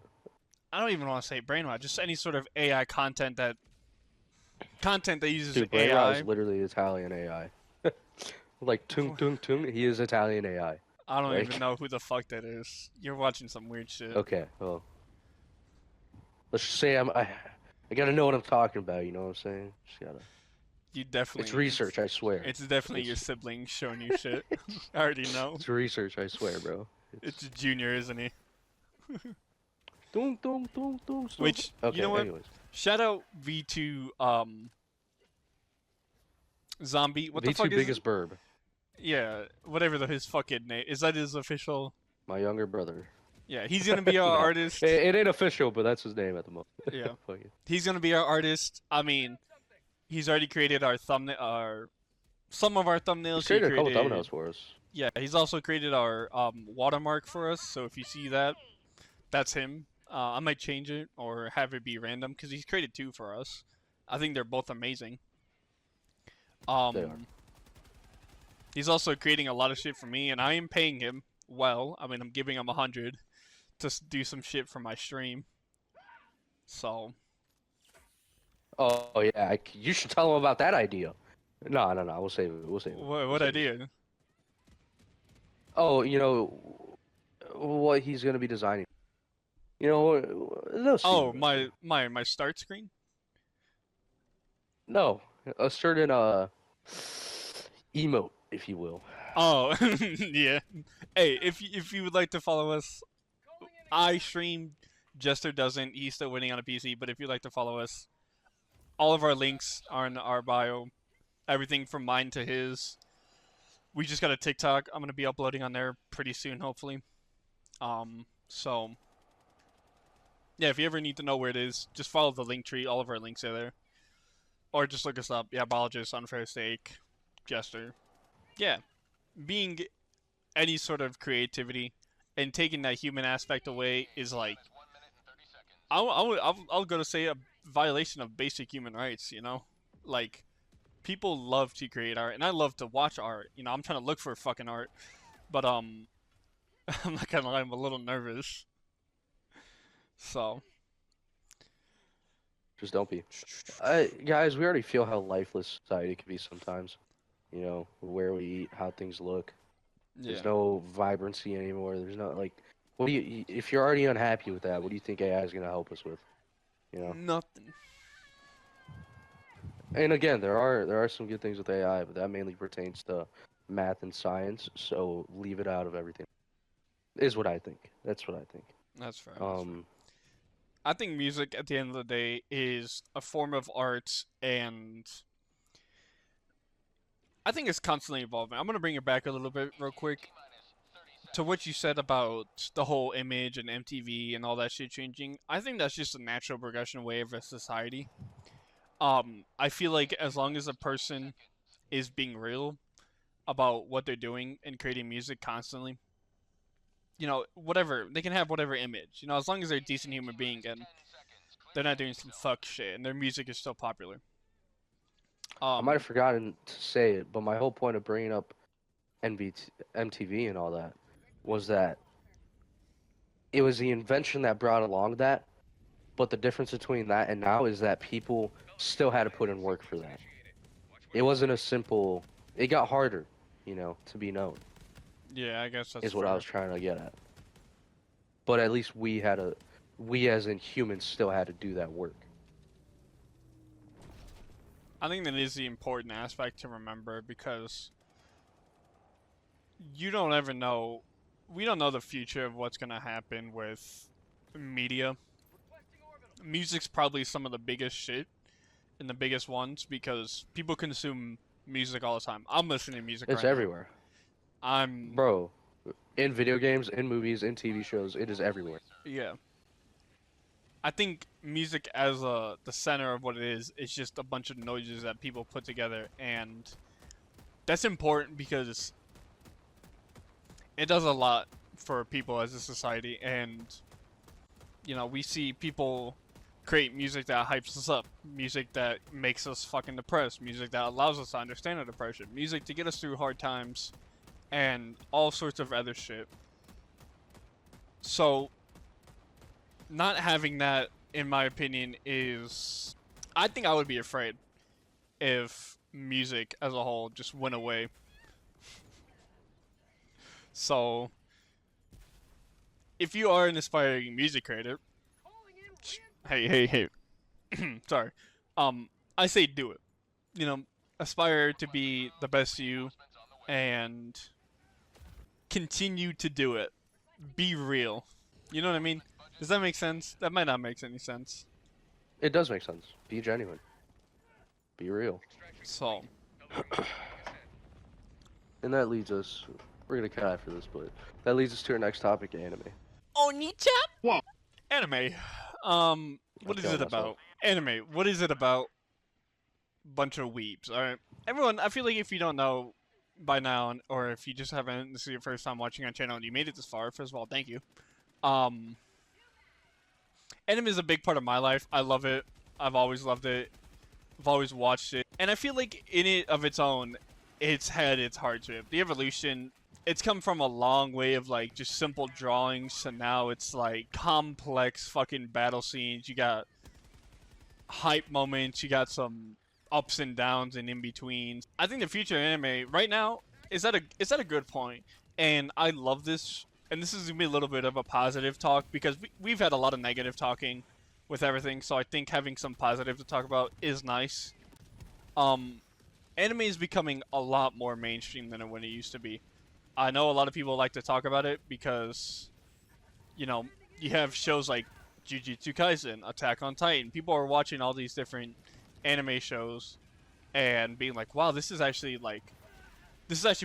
I don't even want to say brain rot. Just any sort of AI content that uses Dude, brain AI. rot is literally Italian AI. Like tung tung tung, he is Italian AI. I don't like- even know who the fuck that is. You're watching some weird shit. Okay, well, let's just say I gotta know what I'm talking about. You know what I'm saying? Just gotta. You definitely. It's research, I swear. It's definitely your It's- sibling showing you shit. I already know. It's research, I swear, bro. It's Junior, isn't he? Dum, dum, dum, dum, dum. Which, Okay, you know what? anyways. Shout out V2 Zombie. What the V2 fuck is biggest burb. Yeah, whatever his fucking name. Is that his official? My younger brother. Yeah, he's gonna be our No, artist. It ain't official, but that's his name at the moment. Yeah. Fuck it. He's gonna be our artist. I mean, he's already created our thumbnail, some of our thumbnails. He's created a couple thumbnails for us. Yeah, he's also created our watermark for us. So if you see that, that's him. I might change it or have it be random because he's created 2 for us. I think they're both amazing. They are. He's also creating a lot of shit for me, and I am paying him well. I mean, I'm giving him 100 to do some shit for my stream. So. Oh yeah, you should tell him about that idea. No, we'll save it. We'll save it. What idea? Oh, you know what he's gonna be designing. You know, they'll see Oh, it. my start screen. No, a certain emote, if you will. Oh, yeah. Hey, if you would like to follow us, I stream. Jester doesn't. He's still waiting on a PC. But if you'd like to follow us, all of our links are in our bio. Everything from mine to his. We just got a TikTok. I'm gonna be uploading on there pretty soon, hopefully. So yeah, if you ever need to know where it is, just follow the link tree. All of our links are there. Or just look us up. Yapologist, Unfair Steak, Jester. Yeah. Being any sort of creativity and taking that human aspect away is like, I'll go to say a violation of basic human rights, you know? Like, people love to create art, and I love to watch art. You know, I'm trying to look for fucking art. But, I'm not gonna lie, I'm a little nervous. So. Just don't be. Guys, we already feel how lifeless society can be sometimes. You know, where we eat, how things look. Yeah. There's no vibrancy anymore. There's not like, what do you? If you're already unhappy with that, what do you think AI is gonna help us with? You know. Nothing. And again, there are some good things with AI, but that mainly pertains to math and science. So leave it out of everything. Is what I think. That's what I think. That's fair. I think music, at the end of the day, is a form of art, and I think it's constantly evolving. I'm going to bring it back a little bit real quick to what you said about the whole image and MTV and all that shit changing. I think that's just a natural progression way of a society. I feel like as long as a person is being real about what they're doing and creating music constantly, you know, whatever, they can have whatever image. You know, as long as they're a decent human being and they're not doing some fuck shit and their music is still popular. I might have forgotten to say it, but my whole point of bringing up MTV and all that was that it was the invention that brought along that, but the difference between that and now is that people still had to put in work for that. It wasn't a simple. It got harder, you know, to be known. Yeah, I guess that's Is what I fair. was trying to get at. But at least we as in humans still had to do that work. I think that is the important aspect to remember because you don't ever know. We don't know the future of what's going to happen with media. music's probably some of the biggest shit and the biggest ones because people consume music all the time. I'm listening to music It's right now. everywhere, I'm bro. In video games, in movies, in TV shows, it is everywhere. yeah. I think music as the center of what it is just a bunch of noises that people put together, and that's important because it does a lot for people as a society. And you know, we see people create music that hypes us up, music that makes us fucking depressed, music that allows us to understand our depression, music to get us through hard times, and all sorts of other shit. So not having that, in my opinion, is... I think I would be afraid if music as a whole just went away. So, if you are an aspiring music creator... Hey. Sorry. I say do it. You know, aspire to be the best you, and continue to do it. Be real. You know what I mean? Does that make sense? That might not make any sense. It does make sense. Be genuine. Be real. So, And that leads us. We're gonna cut after this, but that leads us to our next topic: anime. Oni-chan? What? Anime. What is Okay, it that's about? Anime. What is it about? Bunch of weebs. Alright. Everyone, I feel like if you don't know by now, or if you just haven't, this is your first time watching our channel and you made it this far, first of all, thank you. Anime is a big part of my life. I love it. I've always loved it. I've always watched it. And I feel like in it of its own, it's had its hardship. The evolution, it's come from a long way of like just simple drawings to now it's like complex fucking battle scenes. You got hype moments, you got some ups and downs and in betweens. I think the future of anime right now is at a good point, and I love this. And this is gonna be a little bit of a positive talk because we've had a lot of negative talking with everything. So I think having some positive to talk about is nice. Anime is becoming a lot more mainstream than when it used to be. I know a lot of people like to talk about it because, you know, you have shows like Jujutsu Kaisen, Attack on Titan. People are watching all these different anime shows and being like, wow, this is actually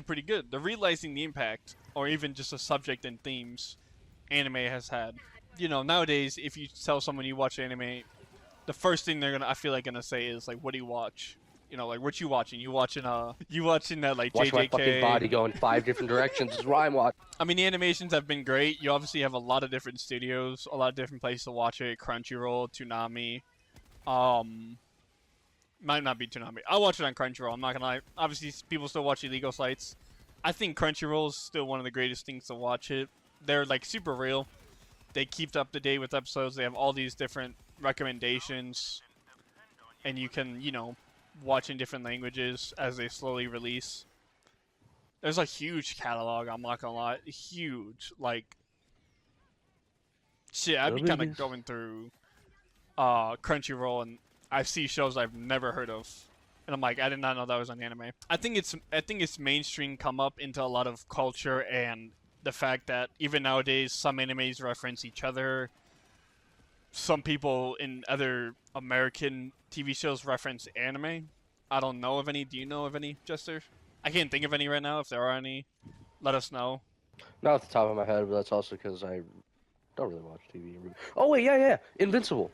pretty good. They're realizing the impact, or even just the subject and themes anime has had. You know, nowadays, if you tell someone you watch anime, the first thing I feel like gonna say is like, what do you watch? You know, like, what you watching? You watching that like Watch my JJK? fucking body go in 5 different directions. Is what I'm watching. I mean, the animations have been great. You obviously have a lot of different studios, a lot of different places to watch it. Crunchyroll, Toonami. Might not be Toonami. I'll watch it on Crunchyroll. I'm not gonna lie. Obviously, people still watch illegal sites. I think Crunchyroll is still one of the greatest things to watch it. They're like super real. They keep up to date with episodes. They have all these different recommendations, and you can, you know, watch in different languages as they slowly release. There's a huge catalog. I'm not gonna lie, huge. Like, shit, I'd be kind of going through Crunchyroll, and I see shows I've never heard of. And I'm like, I did not know that was on anime. I think it's mainstream come up into a lot of culture, and the fact that even nowadays some animes reference each other. Some people in other American TV shows reference anime. I don't know of any. Do you know of any, Jester? I can't think of any right now. If there are any, let us know. Not off the top of my head, but that's also because I don't really watch TV. Oh wait, yeah, Invincible.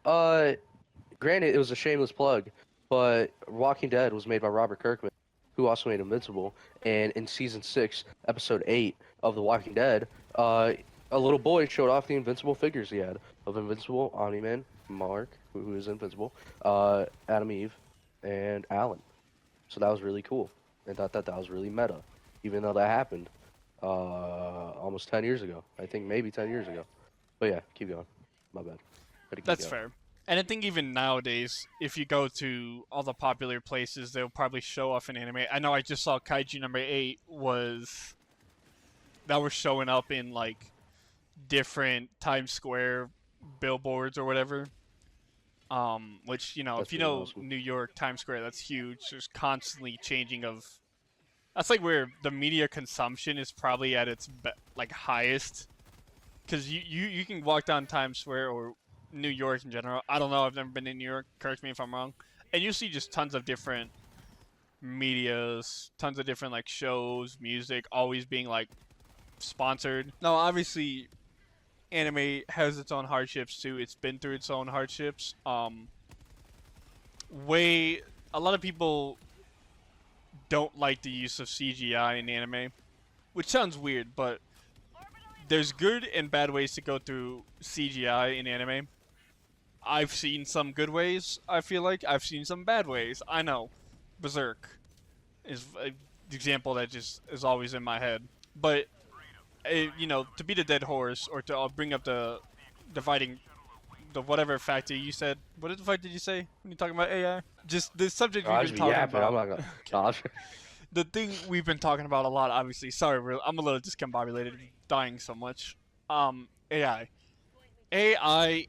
Granted, it was a shameless plug, but Walking Dead was made by Robert Kirkman, who also made Invincible. And in season 6, episode 8 of The Walking Dead, a little boy showed off the Invincible figures he had of Invincible, Omni-Man, Mark, who is Invincible, Adam Eve, and Alan. So that was really cool. I thought that was really meta, even though that happened almost 10 years ago. I think maybe 10 years ago. But yeah, keep going. My bad. That's fair. And I think even nowadays, if you go to all the popular places, they'll probably show off an anime. I know I just saw Kaiju number 8 was showing up in like different Times Square billboards or whatever. Which, you know, That's if you pretty know awesome. New York, Times Square, that's huge. There's constantly changing of... That's like where the media consumption is probably at its highest. Because you can walk down Times Square or New York in general. I don't know. I've never been in New York. Correct me if I'm wrong. And you see just tons of different medias, tons of different like shows, music, always being like sponsored. Now, obviously, anime has its own hardships too. It's been through its own hardships. Way a lot of people don't like the use of CGI in anime, which sounds weird, but there's good and bad ways to go through CGI in anime. I've seen some good ways, I feel like. I've seen some bad ways. I know. Berserk is an example that just is always in my head. But, you know, to beat a dead horse, or to bring up the dividing, the whatever factor you said. What the fuck did you say when you're talking about AI? Just the subject Oh, we've I been just be talking yapping. I'm about. not gonna. Gosh. The thing we've been talking about a lot, obviously. Sorry, I'm a little discombobulated, dying so much. AI. AI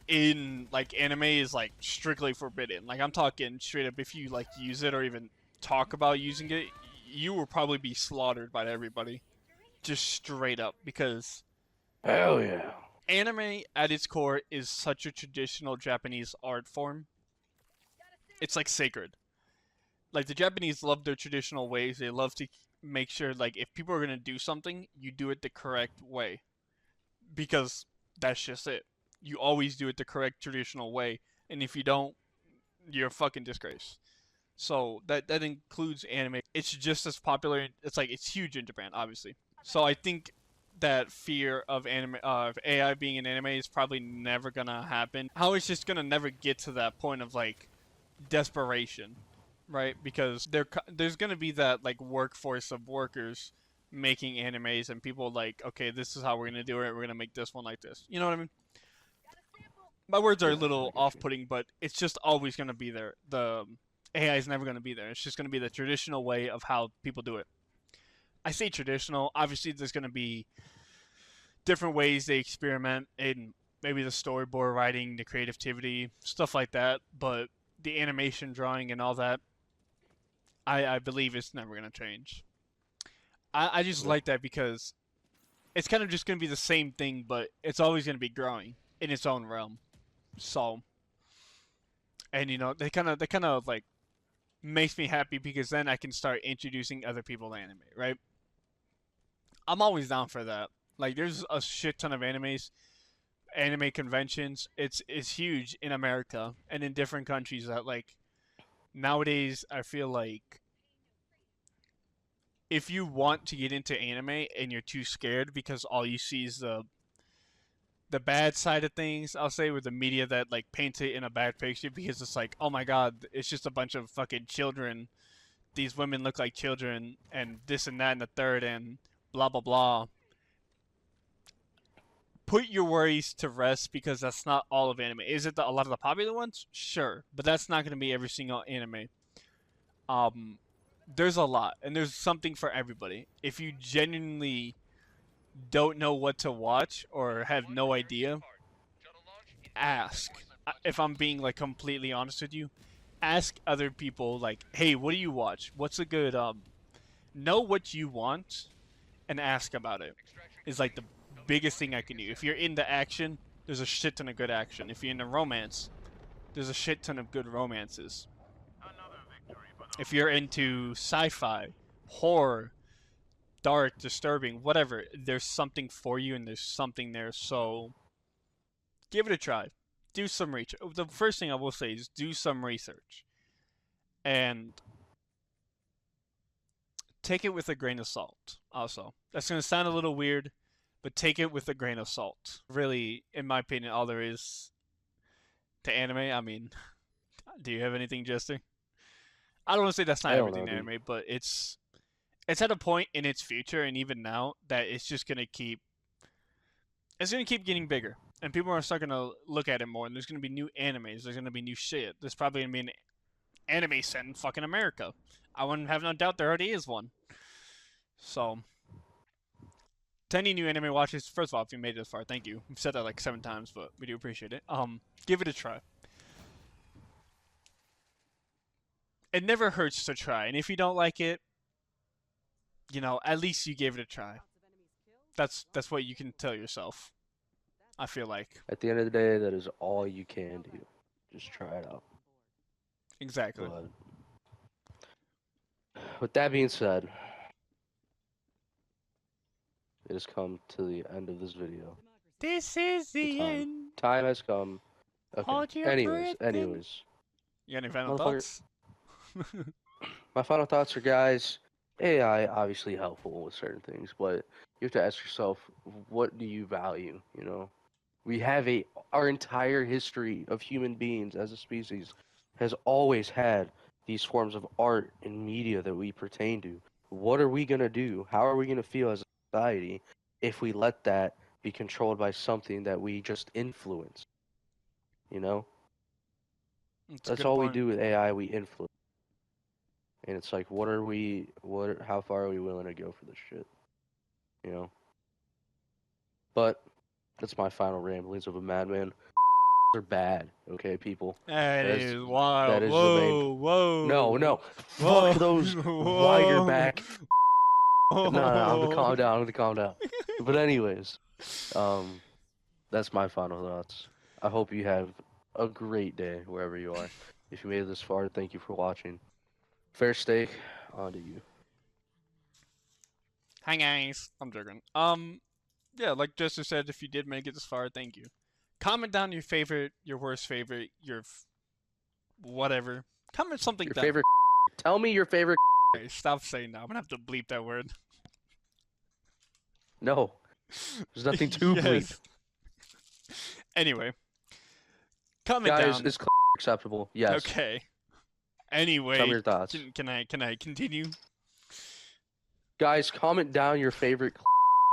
in like anime is like strictly forbidden. Like I'm talking straight up, if you like use it or even talk about using it, you will probably be slaughtered by everybody. Just straight up, because Hell yeah. anime at its core is such a traditional Japanese art form. It's like sacred. Like the Japanese love their traditional ways. They love to make sure like if people are going to do something, you do it the correct way, because that's just it. You always do it the correct traditional way, and if you don't, you're a fucking disgrace. So that includes anime. It's just as popular. It's like it's huge in Japan, obviously. So I think that fear of anime, of AI being in anime, is probably never gonna happen. How it's just gonna never get to that point of like desperation, right? Because there's gonna be that like workforce of workers making animes, and people like, okay, this is how we're gonna do it. We're gonna make this one like this. You know what I mean? My words are a Yeah, little I got you. off-putting, but it's just always gonna be there. The AI is never gonna be there. It's just gonna be the traditional way of how people do it. I say traditional. Obviously, there's gonna be different ways they experiment in maybe the storyboard writing, the creativity, stuff like that. But the animation, drawing, and all that, I believe it's never gonna change. I just Yeah. like that because it's kind of just gonna be the same thing, but it's always gonna be growing in its own realm. So, and you know, they kind of like makes me happy, because then I can start introducing other people to anime, right? I'm always down for that. Like, there's a shit ton of anime conventions. It's huge in America and in different countries. That like nowadays, I feel like if you want to get into anime and you're too scared because all you see is the bad side of things, I'll say, with the media that like paints it in a bad picture, because it's like, oh my god, it's just a bunch of fucking children. These women look like children, and this and that and the third, and blah blah blah. Put your worries to rest, because that's not all of anime. Is it a lot of the popular ones? Sure, but that's not going to be every single anime. Um, there's a lot, and there's something for everybody. If you genuinely don't know what to watch or have no idea, ask. If I'm being like completely honest with you, ask other people like, "Hey, what do you watch? What's a good know what you want and ask about it." Is like the biggest thing I can do. If you're into action, there's a shit ton of good action. If you're into romance, there's a shit ton of good romances. If you're into sci-fi, horror, dark, disturbing, whatever, there's something for you, and there's something there. So give it a try. Do some research. The first thing I will say is do some research, and take it with a grain of salt. Also, that's gonna sound a little weird, but take it with a grain of salt. Really, in my opinion, all there is to anime. I mean, do you have anything, Jester? I don't want to say that's not I don't everything know, to dude. anime, but it's at a point in its future, and even now, that it's gonna keep getting bigger, and people are starting to look at it more. And there's gonna be new animes. There's gonna be new shit. There's probably gonna be an anime set in fucking America. I wouldn't have no doubt there already is one. So, to any new anime watchers, first of all, if you made it this far, thank you. We've said that like 7 times, but we do appreciate it. Give it a try. It never hurts to try, and if you don't like it, you know, at least you gave it a try. That's what you can tell yourself. I feel like. At the end of the day, that is all you can do. Just try it out. Exactly. But with that being said, it has come to the end of this video. This is the time. end. Time has come. Hold Okay. your Anyways, breath and- anyways. You got any final Motherfucker. thoughts? My final thoughts are, guys, AI obviously helpful with certain things, but you have to ask yourself, what do you value? You know, we have our entire history of human beings as a species has always had these forms of art and media that we pertain to. What are we gonna do? How are we gonna feel as a society if we let that be controlled by something that we just influence? You know, That's a that's good all we point. do with AI. We influence. And it's like, how far are we willing to go for this shit? You know? But, that's my final ramblings of a madman. Are bad, okay, people? That That is- is wild. that is the Whoa, main- whoa. No, Whoa. fuck those Whoa. wider back. Whoa. No, I'm gonna calm down, But anyways, that's my final thoughts. I hope you have a great day wherever you are. If you made it this far, thank you for watching. Fair steak, on to you. Hi guys. I'm joking. Yeah, like Jester said, if you did make it this far, thank you. Comment down your favorite, your worst favorite, whatever. Comment something Your down. favorite. Tell me your favorite. Okay, stop saying that. I'm gonna have to bleep that word. No, there's nothing to bleep. Yes. Anyway, comment Guys, down. is acceptable? Yes. Okay. Anyway, Tell me your thoughts. can I continue? Guys, comment down your favorite.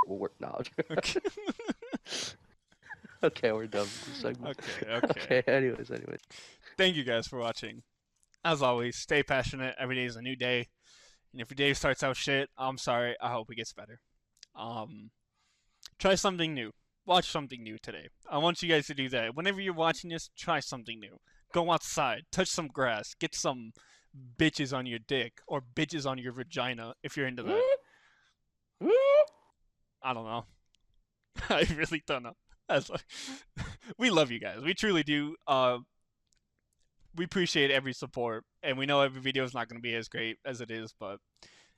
No. Okay. Okay, we're done with this segment. Okay. Okay. Anyways. Thank you guys for watching. As always, stay passionate. Every day is a new day. And if your day starts out shit, I'm sorry. I hope it gets better. Try something new. Watch something new today. I want you guys to do that. Whenever you're watching this, try something new. Go outside. Touch some grass. Get some bitches on your dick. Or bitches on your vagina, if you're into that. I don't know. I really don't know. We love you guys. We truly do. We appreciate every support, and we know every video is not going to be as great as it is, but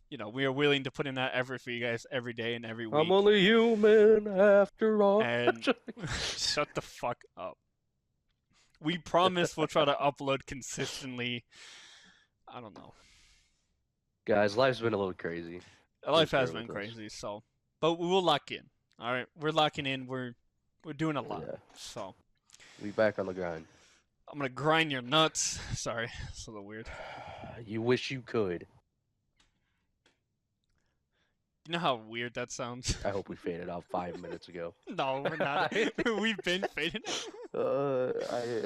you know, we are willing to put in that effort for you guys every day and every week. I'm only human after all. And shut the fuck up. We promise we'll try to upload consistently. I don't know. Guys, life's been a little crazy. Life Please has bear been with us. crazy, so but we will lock in. All right, we're locking in. We're doing a lot. Yeah. So We back on the grind. I'm gonna grind your nuts. Sorry, it's a little weird. You wish you could. You know how weird that sounds? I hope we faded out 5 minutes ago. No, we're not. We've been fading. I